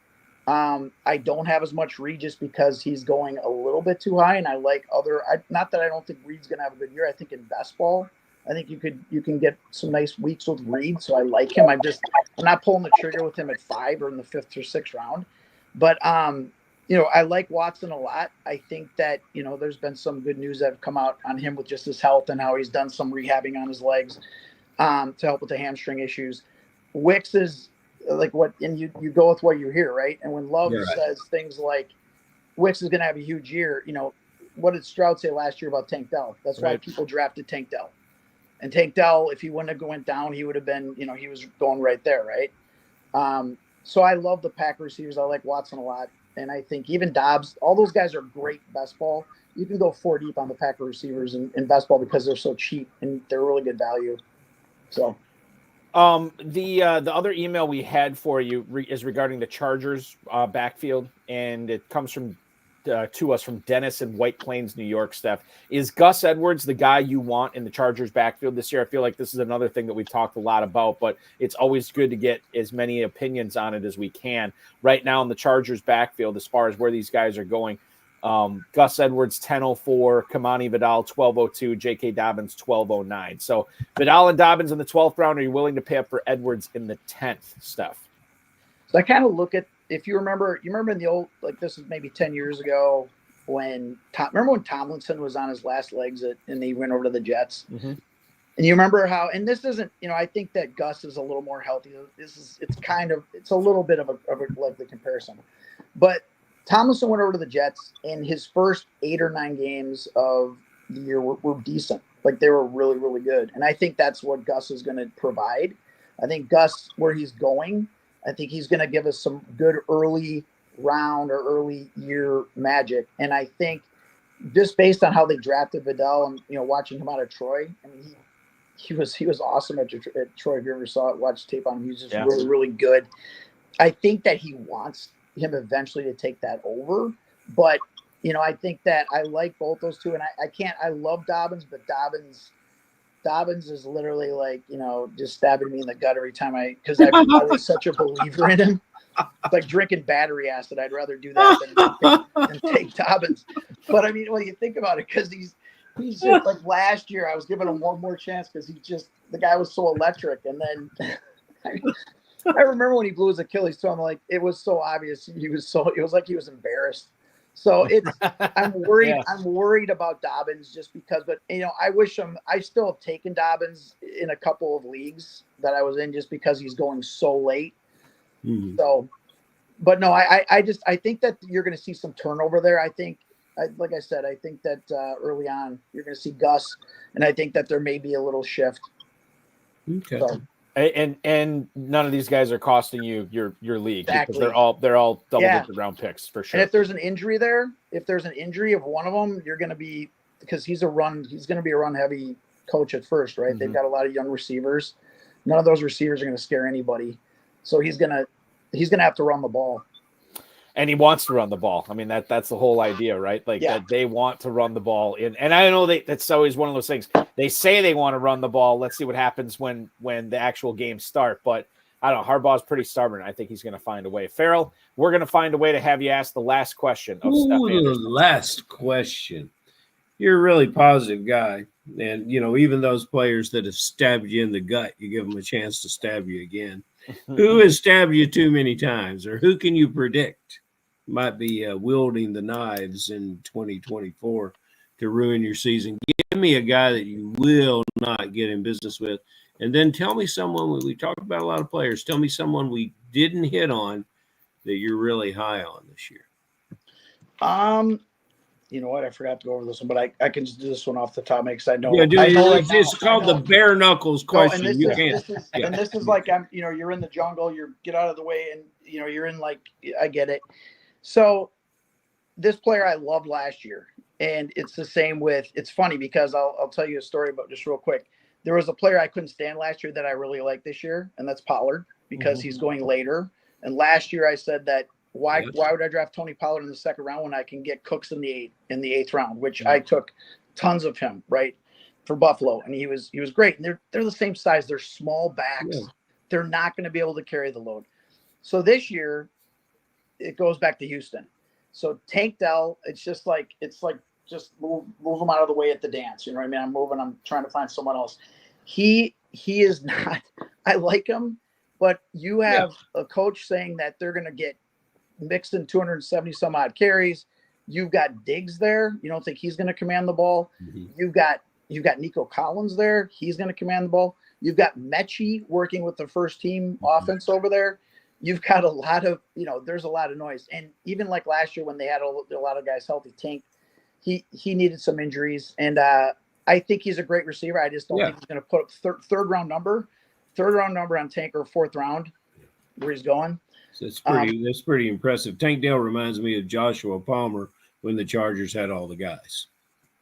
I don't have as much Reed just because he's going a little bit too high, and I like not that I don't think Reed's going to have a good year. I think in best ball, I think you can get some nice weeks with Reed, so I like him. I'm not pulling the trigger with him at 5 or in the 5th or 6th round. But I like Watson a lot. I think that, there's been some good news that have come out on him with just his health and how he's done some rehabbing on his legs to help with the hamstring issues. Wicks is like and you go with what you hear, right? And when Love says things like Wicks is going to have a huge year, what did Stroud say last year about Tank Dell? That's why people drafted Tank Dell. And Tank Dell, if he wouldn't have went down, he would have been, he was going right there, right? So I love the Pack receivers. I like Watson a lot. And I think even Dobbs, all those guys are great best ball. You can go 4 deep on the Packer receivers in best ball because they're so cheap and they're really good value. So the other email we had for you is regarding the Chargers backfield, and it comes from to us from Dennis in White Plains, New York. Steph, is Gus Edwards the guy you want in the Chargers backfield this year? I feel like this is another thing that we've talked a lot about, but it's always good to get as many opinions on it as we can. Right now in the Chargers backfield, as far as where these guys are going, Gus Edwards 1004, Kamani Vidal 1202, J.K. Dobbins 1209. So Vidal and Dobbins in the 12th round. Are you willing to pay up for Edwards in the 10th, Steph? So I kind of look at, if you remember in the old, like this is maybe 10 years ago when Tomlinson was on his last legs and he went over to the Jets. Mm-hmm. And you remember how, and this isn't, I think that Gus is a little more healthy. It's a little bit of a like the comparison, but Tomlinson went over to the Jets and his first 8 or 9 games of the year were decent. Like they were really, really good. And I think that's what Gus is going to provide. I think Gus, where he's going, I think he's going to give us some good early round or early year magic. And I think just based on how they drafted Vidal and, watching him out of Troy, I mean, he was awesome at Troy. If you ever watched tape on him, he was just really, really good. I think that he wants him eventually to take that over. But, I think that I like both those two. And I love Dobbins, but Dobbins is literally like, just stabbing me in the gut every time because I was such a believer in him. It's like drinking battery acid. I'd rather do that than take Dobbins. But I mean, when you think about it, because he's just like last year, I was giving him one more chance because the guy was so electric. And then I remember when he blew his Achilles, so I'm like, it was so obvious. It was like he was embarrassed. So I'm worried. Yeah. I'm worried about Dobbins just because, but I still have taken Dobbins in a couple of leagues that I was in just because he's going so late. Mm-hmm. So, but no, I think that you're going to see some turnover there. Like I said, I think that early on you're going to see Gus, and I think that there may be a little shift. Okay. So, And none of these guys are costing you your league exactly. because they're all double-digit round picks for sure. And if there's an injury there, of one of them, you're going to be, because he's going to be a run-heavy coach at first, right? Mm-hmm. They've got a lot of young receivers. None of those receivers are going to scare anybody, so he's going to have to run the ball. And he wants to run the ball. I mean, that's the whole idea, right? Like that they want to run the ball in. And I know that's always one of those things. They say they want to run the ball. Let's see what happens when the actual games start. But I don't know. Harbaugh's pretty stubborn. I think he's going to find a way. Ferrell, we're going to find a way to have you ask the last question of Steph Anderson. The last question. You're a really positive guy. And, even those players that have stabbed you in the gut, you give them a chance to stab you again. Who has stabbed you too many times, or who can you predict might be wielding the knives in 2024 to ruin your season? Give me a guy that you will not get in business with. And then tell me someone, we talked about a lot of players, tell me someone we didn't hit on that you're really high on this year. You know what? I forgot to go over this one, but I can just do this one off the top because I know. Yeah, dude, it's called the bare knuckles question. And this is like, you're in the jungle, get out of the way, and you're in like, I get it. So this player I loved last year, and it's the same with, it's funny because I'll tell you a story about just real quick. there was a player I couldn't stand last year that I really like this year, and that's Pollard, because he's going later. And last year I said that why would I draft Tony Pollard in the second round when I can get Cooks in the eighth round, which I took tons of him, right, for Buffalo, and he was great. And they're the same size. They're small backs. Yeah. They're not going to be able to carry the load. So this year it goes back to Houston. So Tank Dell, it's like just move him out of the way at the dance. You know what I mean? I'm trying to find someone else. He is not. I like him, but you have a coach saying that they're going to get Mixon 270 some odd carries. You've got Diggs there. You don't think he's going to command the ball? You've got Nico Collins there. He's going to command the ball. You've got Mechie working with the first team offense over there. You've got a lot of, there's a lot of noise. And even like last year when they had a lot of guys healthy, Tank, he needed some injuries. And I think he's a great receiver. I just don't think he's going to put up third round number on Tank, or fourth round where he's going. So that's pretty impressive. Tank Dell reminds me of Joshua Palmer when the Chargers had all the guys.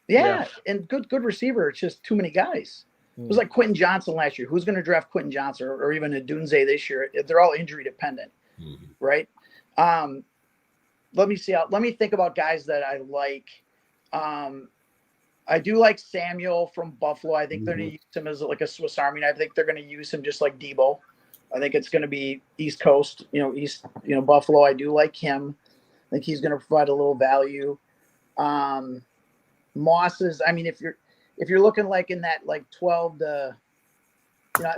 Yeah. And good receiver. It's just too many guys. It was like Quentin Johnson last year. Who's going to draft Quentin Johnson or even a Dunze this year? They're all injury dependent, right? Let me see. Let me think about guys that I like. I do like Samuel from Buffalo. I think they're going to use him as like a Swiss Army knife. I think they're going to use him just like Debo. I think it's going to be East Coast, Buffalo. I do like him. I think he's going to provide a little value. Moss is, if you're looking like in that like 12 to,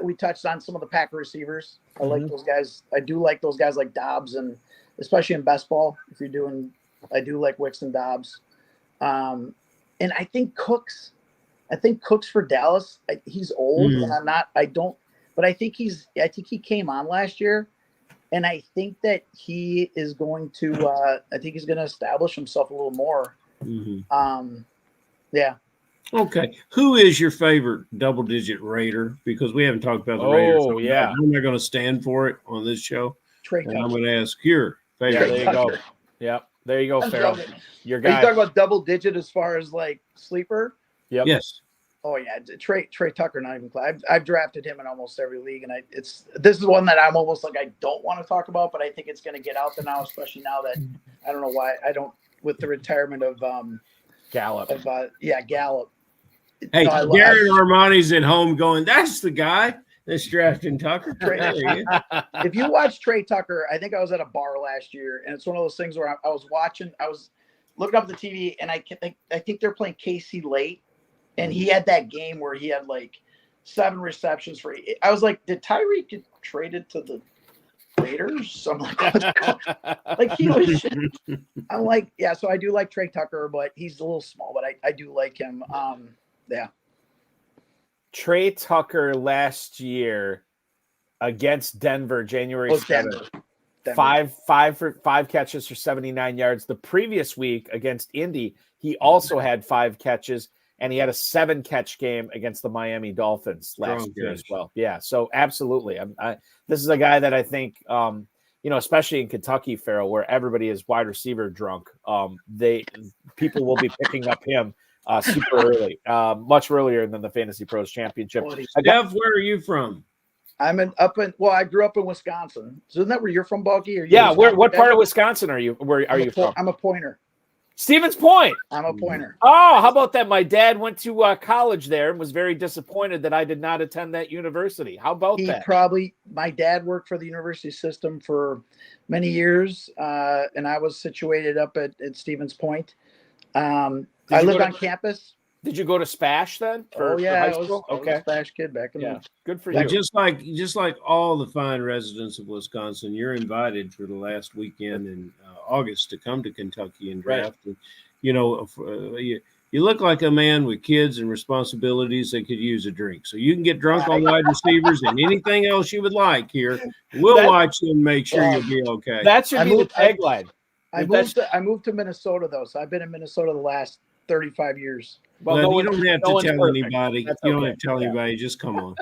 we touched on some of the Packer receivers. I like those guys. I do like those guys like Dobbs, and especially in best ball, I do like Wicks and Dobbs. And I think Cooks for Dallas, he's old and but I think he came on last year, and I think that he is going to, he's going to establish himself a little more. Yeah. Okay. Who is your favorite double-digit Raider? Because we haven't talked about the Raiders. Oh, yeah. I'm not going to stand for it on this show. Trey Tucker. I'm going to ask your favorite. Yeah, there you go. Yeah, there you go, Ferrell. Your guy. Are you talking about double-digit as far as like sleeper? Yep. Yes. Oh yeah, Trey Tucker, not even close. I've drafted him in almost every league, and this is one that I'm almost like I don't want to talk about, but I think it's going to get out there now, especially now that I don't know why with the retirement of Gallup. Gallup. Hey, Darren Armani's at home going, that's the guy that's drafting Tucker. If you watch Trey Tucker, I think I was at a bar last year, and it's one of those things where I was looking up at the TV, and I think they're playing KC late, and he had that game where he had like 7 receptions for. I was like, did Tyreek get traded to the Raiders? So I'm like, like he was. I'm like, yeah. So I do like Trey Tucker, but he's a little small, but I do like him. Yeah. Trey Tucker last year against Denver, January 7th. Denver. Five catches for 79 yards. The previous week against Indy, he also had 5 catches, and he had a 7-catch game against the Miami Dolphins last year as well. Yeah, so absolutely. This is a guy that I think, especially in Kentucky, Ferrell, where everybody is wide receiver drunk, people will be picking up him super early, much earlier than the Fantasy Pros Championship. Steff, where are you from? I grew up in Wisconsin. So isn't that where you're from, Balky? Yeah, what part of Wisconsin are you? Where are you from? I'm a Pointer. Stevens Point. I'm a Pointer. Oh, how about that? My dad went to college there and was very disappointed that I did not attend that university. How about that? My dad worked for the university system for many years, and I was situated up at Stevens Point. I lived on campus. Did you go to Spash then? I was a Spash kid back in the good for you. Just like all the fine residents of Wisconsin, you're invited for the last weekend in August to come to Kentucky and draft. Right. And, you look like a man with kids and responsibilities that could use a drink. So you can get drunk on wide receivers and anything else you would like here. We'll watch you and make sure you'll be okay. That should be the tagline. I moved to Minnesota, though, so I've been in Minnesota the last 35 years. Well, you don't have to tell anybody. You don't have to tell anybody. Just come on.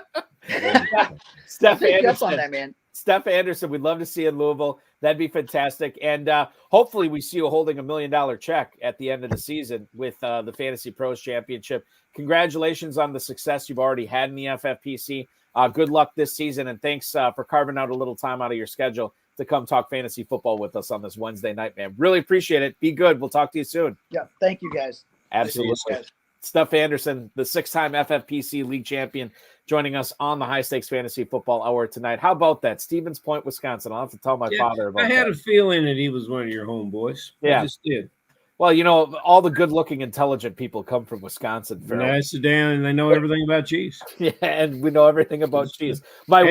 Steph Anderson. On that, man. Steph Anderson, we'd love to see you in Louisville. That'd be fantastic. And hopefully we see you holding $1 million check at the end of the season with the Fantasy Pros Championship. Congratulations on the success you've already had in the FFPC. Good luck this season, and thanks for carving out a little time out of your schedule to come talk fantasy football with us on this Wednesday night, man. Really appreciate it. Be good. We'll talk to you soon. Yeah, thank you, guys. Absolutely. You guys. Steph Anderson, the 6-time FFPC league champion, joining us on the High Stakes Fantasy Football Hour tonight. How about that? Stevens Point, Wisconsin. I'll have to tell my father about that. I had a feeling that he was one of your homeboys. Yeah. I just did. Well, you know, all the good-looking, intelligent people come from Wisconsin. And I sit down and they know everything about cheese. Yeah, and we know everything about cheese. My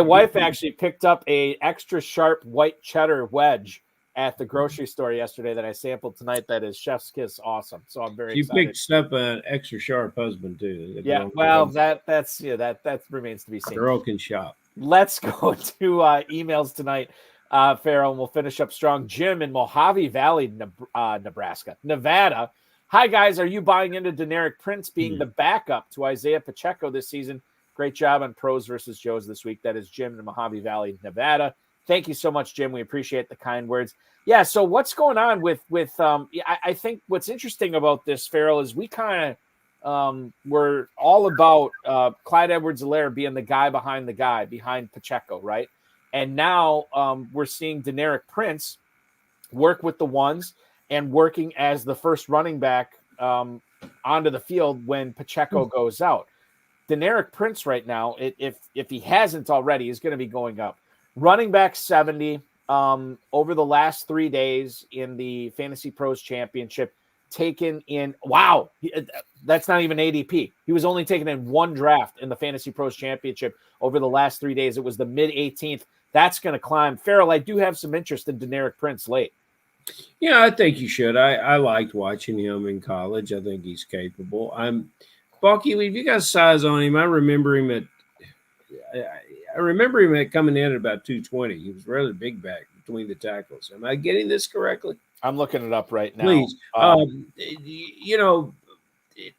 wife actually picked up a extra sharp white cheddar wedge at the grocery store yesterday that I sampled tonight. That is chef's kiss awesome. So I'm very excited. You picked up an extra sharp husband too. Yeah, well, that remains to be seen. Girl can shop. Let's go to emails tonight, Ferrell, and we'll finish up strong. Jim in Mojave Valley, Nevada. Hi, guys. Are you buying into Deneric Prince being the backup to Isaiah Pacheco this season? Great job on Pros versus Joes this week. That is Jim in Mojave Valley, Nevada. Thank you so much, Jim. We appreciate the kind words. Yeah, so what's going on with I think what's interesting about this, Ferrell, is we kind of we're all about Clyde Edwards-Helaire being the guy behind Pacheco, right? And now we're seeing Deneric Prince work with the ones and working as the first running back onto the field when Pacheco goes out. Deneric Prince right now, if he hasn't already, is going to be going up. Running back 70 over the last 3 days in the Fantasy Pros Championship, taken in, wow, that's not even ADP. He was only taken in one draft in the Fantasy Pros Championship over the last 3 days. It was the mid-18th. That's going to climb. Ferrell, I do have some interest in Deneric Prince late. Yeah, I think you should. I liked watching him in college. I think he's capable. Balky, if you got size on him, I remember him coming in at about 220. He was rather big back between the tackles. Am I getting this correctly? I'm looking it up right now. Please.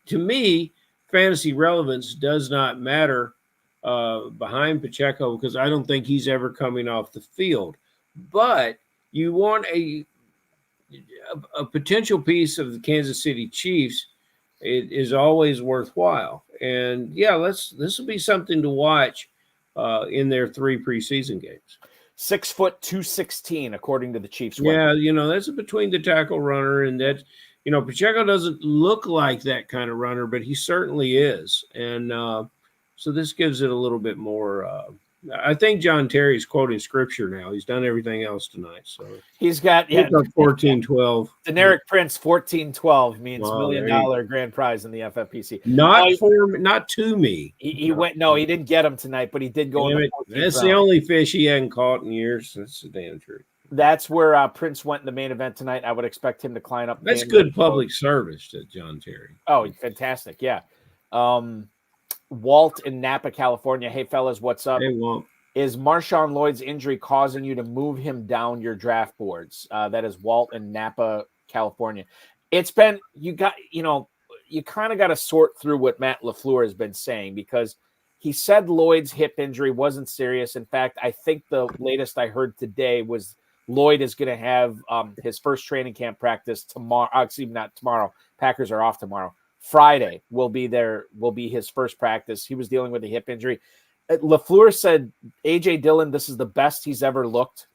To me, fantasy relevance does not matter behind Pacheco because I don't think he's ever coming off the field. But you want a potential piece of the Kansas City Chiefs. It is always worthwhile. And, yeah, this will be something to watch in their 3 preseason games. 6 foot 216, according to the Chiefs. Yeah, that's a between the tackle runner, and that, Pacheco doesn't look like that kind of runner, but he certainly is. And so this gives it a little bit more. I think John Terry's quoting scripture now. He's done everything else tonight. So he's got 14-12. Deneric Prince 14-12 means $1 million grand prize in the FFPC. Not to me. He went. No, he didn't get him tonight, but he did go. That's the only fish he hadn't caught in years. That's the damn truth. That's where Prince went in the main event tonight. I would expect him to climb up. That's good public service to John Terry. Oh, fantastic! Yeah. Walt in Napa, California. Hey, fellas, what's up? Hey, Walt. Is Marshawn Lloyd's injury causing you to move him down your draft boards? That is Walt in Napa, California. It's been, you kind of got to sort through what Matt LaFleur has been saying because he said Lloyd's hip injury wasn't serious. In fact, I think the latest I heard today was Lloyd is going to have his first training camp practice tomorrow. Excuse me, not tomorrow. Packers are off tomorrow. Friday will be his first practice. He was dealing with a hip injury. LaFleur said A.J. Dillon, this is the best he's ever looked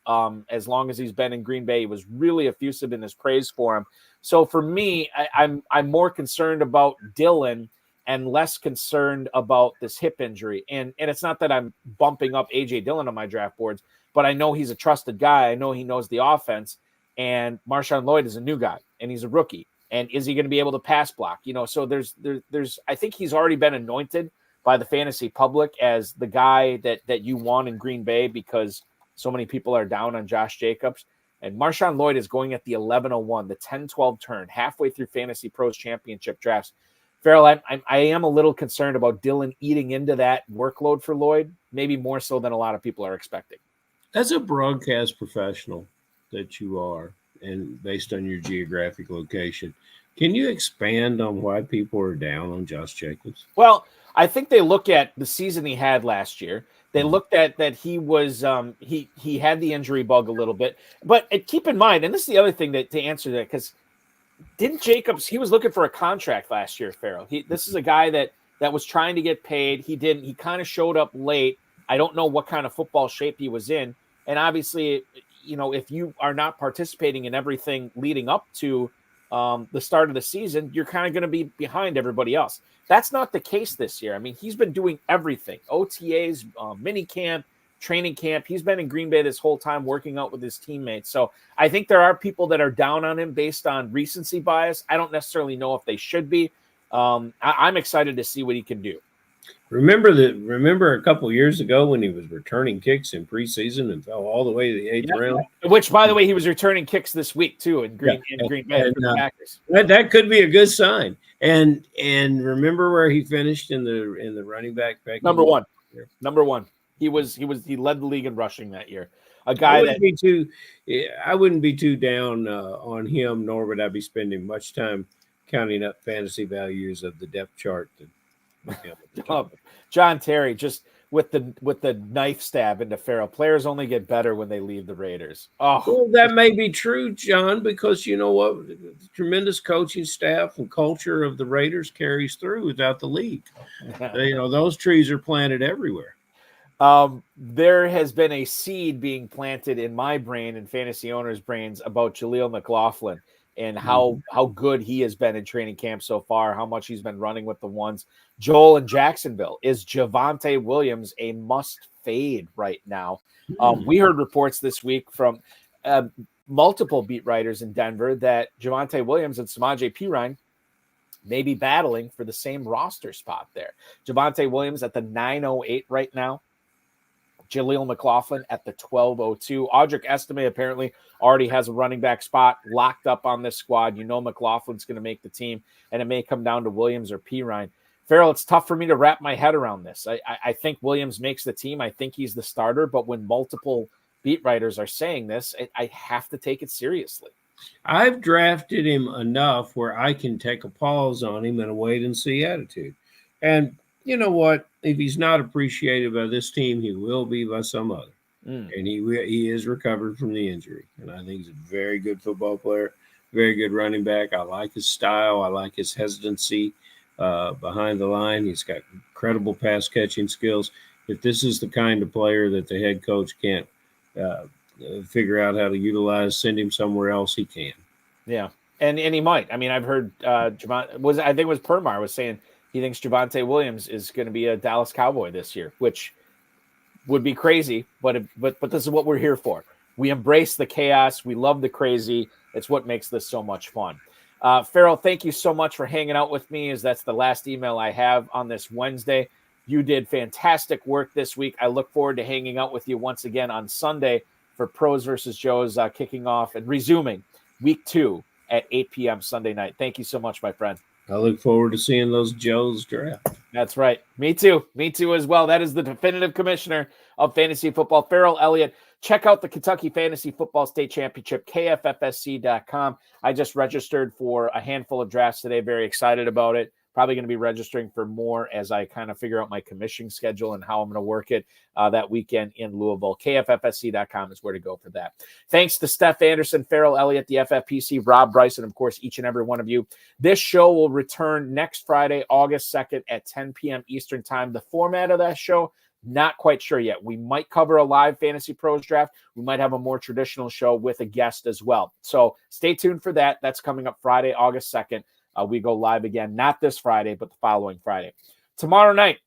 as long as he's been in Green Bay. He was really effusive in his praise for him. So for me, I'm more concerned about Dillon and less concerned about this hip injury. And it's not that I'm bumping up A.J. Dillon on my draft boards, but I know he's a trusted guy. I know he knows the offense. And Marshawn Lloyd is a new guy, and he's a rookie. And is he going to be able to pass block? So there's I think he's already been anointed by the fantasy public as the guy that you want in Green Bay because so many people are down on Josh Jacobs. And Marshawn Lloyd is going at the 11:01, the 10-12 turn, halfway through Fantasy Pros Championship drafts. Ferrell, I am a little concerned about Dillon eating into that workload for Lloyd, maybe more so than a lot of people are expecting. As a broadcast professional that you are, and based on your geographic location, can you expand on why people are down on Josh Jacobs? Well, I think they look at the season he had last year. They looked at that he was he had the injury bug a little bit. But keep in mind, and this is the other thing to answer that, because didn't Jacobs, he was looking for a contract last year, Ferrell. This is a guy that was trying to get paid. He didn't. He kind of showed up late. I don't know what kind of football shape he was in. And obviously, if you are not participating in everything leading up to the start of the season, you're kind of going to be behind everybody else. That's not the case this year. I mean, he's been doing everything. OTAs, mini camp, training camp. He's been in Green Bay this whole time working out with his teammates. So I think there are people that are down on him based on recency bias. I don't necessarily know if they should be. I'm excited to see what he can do. Remember a couple years ago when he was returning kicks in preseason and fell all the way to the 8th round? Which, by the way, he was returning kicks this week too in Green Bay for the Packers. That could be a good sign. And remember where he finished in the running back? Number one. He led the league in rushing that year. A guy I wouldn't be too down on him, nor would I be spending much time counting up fantasy values of the depth chart. John Terry, just with the knife stab into Ferrell. Players only get better when they leave the Raiders. Oh, well, that may be true, John, because you know what? The tremendous coaching staff and culture of the Raiders carries through without the league. Those trees are planted everywhere. There has been a seed being planted in my brain and fantasy owners' brains about Jaleel McLaughlin and how good he has been in training camp so far, how much he's been running with the ones. Joel in Jacksonville, is Javonte Williams a must fade right now? We heard reports this week from multiple beat writers in Denver that Javonte Williams and Samaje Perine may be battling for the same roster spot there. Javonte Williams at the 908 right now. Jaleel McLaughlin at the 1202. Audric Estime apparently already has a running back spot locked up on this squad. McLaughlin's going to make the team, and it may come down to Williams or Perine. Ferrell, it's tough for me to wrap my head around this. I think Williams makes the team. I think he's the starter, but when multiple beat writers are saying this, I have to take it seriously. I've drafted him enough where I can take a pause on him and a wait-and-see attitude. And you know what? If he's not appreciated by this team, he will be by some other. And he is recovered from the injury. And I think he's a very good football player, very good running back. I like his style. I like his hesitancy behind the line. He's got incredible pass catching skills. If this is the kind of player that the head coach can't figure out how to utilize, send him somewhere else, he can. Yeah, and he might. I mean, I've heard I think it was Permar was saying he thinks Javonte Williams is going to be a Dallas Cowboy this year, which would be crazy, but this is what we're here for. We embrace the chaos. We love the crazy. It's what makes this so much fun. Ferrell, thank you so much for hanging out with me, as that's the last email I have on this Wednesday. You did fantastic work this week. I look forward to hanging out with you once again on Sunday for Pros versus Joes kicking off and resuming week 2 at 8 p.m. Sunday night. Thank you so much, my friend. I look forward to seeing those Joes draft. That's right. Me too. Me too as well. That is the definitive commissioner of fantasy football, Ferrell Elliott. Check out the Kentucky Fantasy Football State Championship, KFFSC.com. I just registered for a handful of drafts today. Very excited about it. Probably going to be registering for more as I kind of figure out my commission schedule and how I'm going to work it that weekend in Louisville. KFFSC.com is where to go for that. Thanks to Steph Anderson, Ferrell Elliott, the FFPC, Rob Bryson, of course, each and every one of you. This show will return next Friday, August 2nd at 10 p.m. Eastern Time. The format of that show, not quite sure yet. We might cover a live Fantasy Pros draft. We might have a more traditional show with a guest as well. So stay tuned for that. That's coming up Friday, August 2nd. We go live again, not this Friday, but the following Friday. Tomorrow night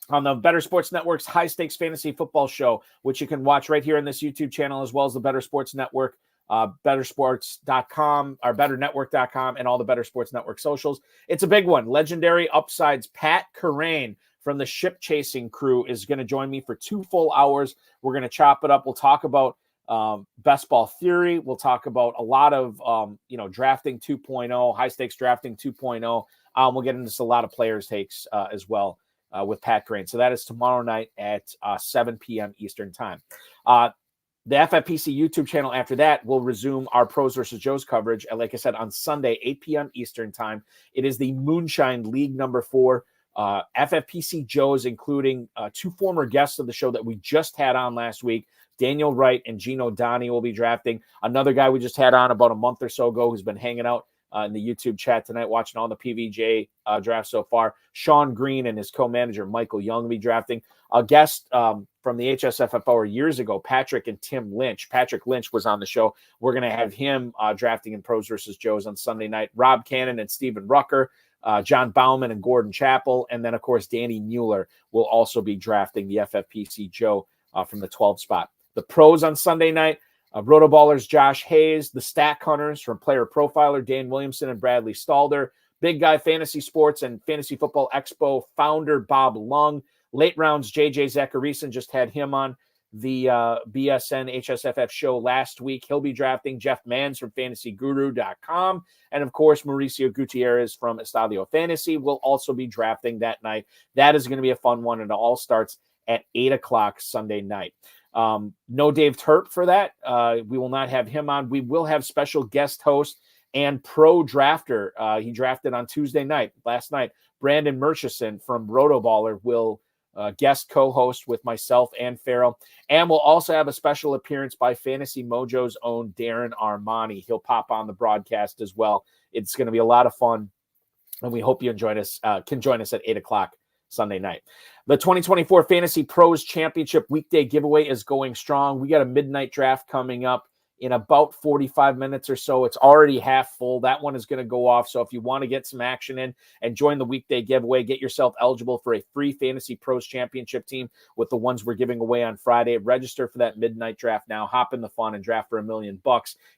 on the Better Sports Network's High Stakes Fantasy Football Show, which you can watch right here on this YouTube channel, as well as the Better Sports Network, bettersports.com, or betternetwork.com, and all the Better Sports Network socials. It's a big one. Legendary Upsides Pat Kerrane from the Ship Chasing crew is going to join me for 2 full hours. We're going to chop it up. We'll talk about best ball theory. We'll talk about a lot of drafting 2.0, high stakes drafting 2.0. We'll get into a lot of players takes as well with Pat Kerrane. So that is tomorrow night at 7 p.m. Eastern time. The FFPC YouTube channel after that will resume our Pros versus Joes coverage. And like I said, on Sunday, 8 p.m. Eastern time. It is the Moonshine League number 4. FFPC Joes, including 2 former guests of the show that we just had on last week. Daniel Wright and Gino Donnie will be drafting. Another guy we just had on about a month or so ago who's been hanging out in the YouTube chat tonight, watching all the PVJ drafts so far. Sean Green and his co-manager Michael Young will be drafting. A guest from the HSFF Hour years ago, Patrick and Tim Lynch. Patrick Lynch was on the show. We're going to have him drafting in Pros versus Joes on Sunday night. Rob Cannon and Stephen Rucker, John Bauman and Gordon Chappell, and then, of course, Danny Mueller will also be drafting the FFPC Joe from the 12 spot. The pros on Sunday night, Rotoballers Josh Hayes, the Stack Hunters from Player Profiler Dan Williamson and Bradley Stalder, Big Guy Fantasy Sports and Fantasy Football Expo founder Bob Lung, Late Rounds JJ Zachariason, just had him on the BSN HSFF show last week. He'll be drafting. Jeff Manns from FantasyGuru.com. And, of course, Mauricio Gutierrez from Estadio Fantasy will also be drafting that night. That is going to be a fun one, and it all starts at 8 o'clock Sunday night. No Dave Turp for that. We will not have him on. We will have special guest host and pro drafter. He drafted on Tuesday night, last night. Brandon Murchison from Rotoballer will guest co-host with myself and Ferrell. And we'll also have a special appearance by Fantasy Mojo's own Darren Armani. He'll pop on the broadcast as well. It's going to be a lot of fun, and we hope you can join us at 8 o'clock Sunday night. The 2024 Fantasy Pros Championship weekday giveaway is going strong. We got a midnight draft coming up in about 45 minutes or so. It's already half full. That one is going to go off. So if you want to get some action in and join the weekday giveaway, get yourself eligible for a free Fantasy Pros Championship team with the ones we're giving away on Friday. Register for that midnight draft now. Hop in the fun and draft for $1 million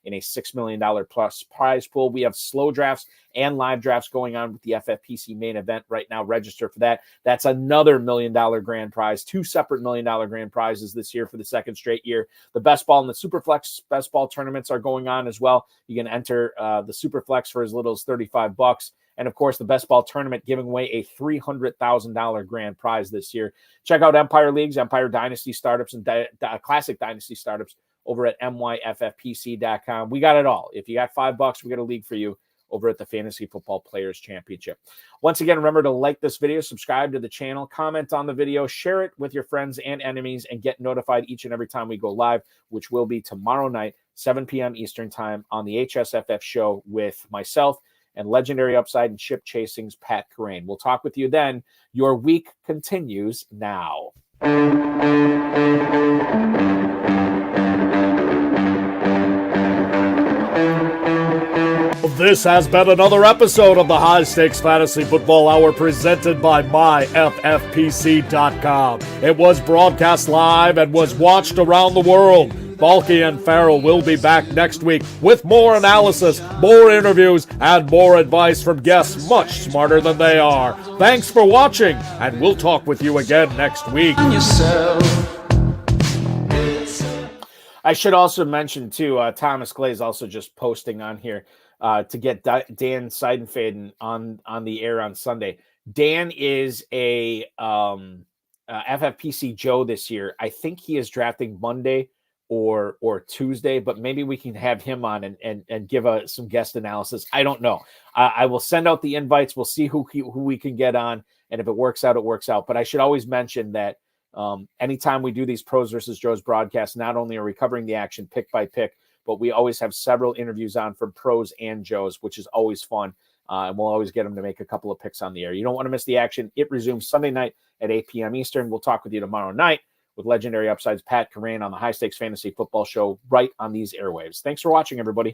in a $6 million plus prize pool. We have slow drafts and live drafts going on with the FFPC main event right now. Register for that. That's another $1 million grand prize. 2 separate $1 million grand prizes this year for the second straight year. The best ball and the Superflex best ball tournaments are going on as well. You can enter the Superflex for as little as $35. And of course, the best ball tournament giving away a $300,000 grand prize this year. Check out Empire Leagues, Empire Dynasty Startups, and Classic Dynasty Startups over at myffpc.com. We got it all. If you got $5, we got a league for you over at the Fantasy Football Players Championship. Once again, remember to like this video, subscribe to the channel, comment on the video, share it with your friends and enemies, and get notified each and every time we go live, which will be tomorrow night, 7 p.m. Eastern time on the HSFF show with myself and Legendary Upside and Ship Chasing's Pat Corain. We'll talk with you then. Your week continues now. This has been another episode of the High Stakes Fantasy Football Hour presented by myffpc.com. It was broadcast live and was watched around the world. Balky and Ferrell will be back next week with more analysis, more interviews, and more advice from guests much smarter than they are. Thanks for watching, and we'll talk with you again next week. I should also mention, too, Thomas Clay is also just posting on here to get Dan Seidenfaden on the air on Sunday. Dan is a FFPC Joe this year. I think he is drafting Monday or Tuesday, but maybe we can have him on and give some guest analysis. I don't know. I will send out the invites. We'll see who we can get on, and if it works out, it works out. But I should always mention that anytime we do these Pros versus Joes broadcasts, not only are we covering the action pick by pick, but we always have several interviews on for pros and Joes, which is always fun. And we'll always get them to make a couple of picks on the air. You don't want to miss the action. It resumes Sunday night at 8 p.m. Eastern. We'll talk with you tomorrow night with Legendary Upside's Pat Corain on the High Stakes Fantasy Football Show right on these airwaves. Thanks for watching, everybody.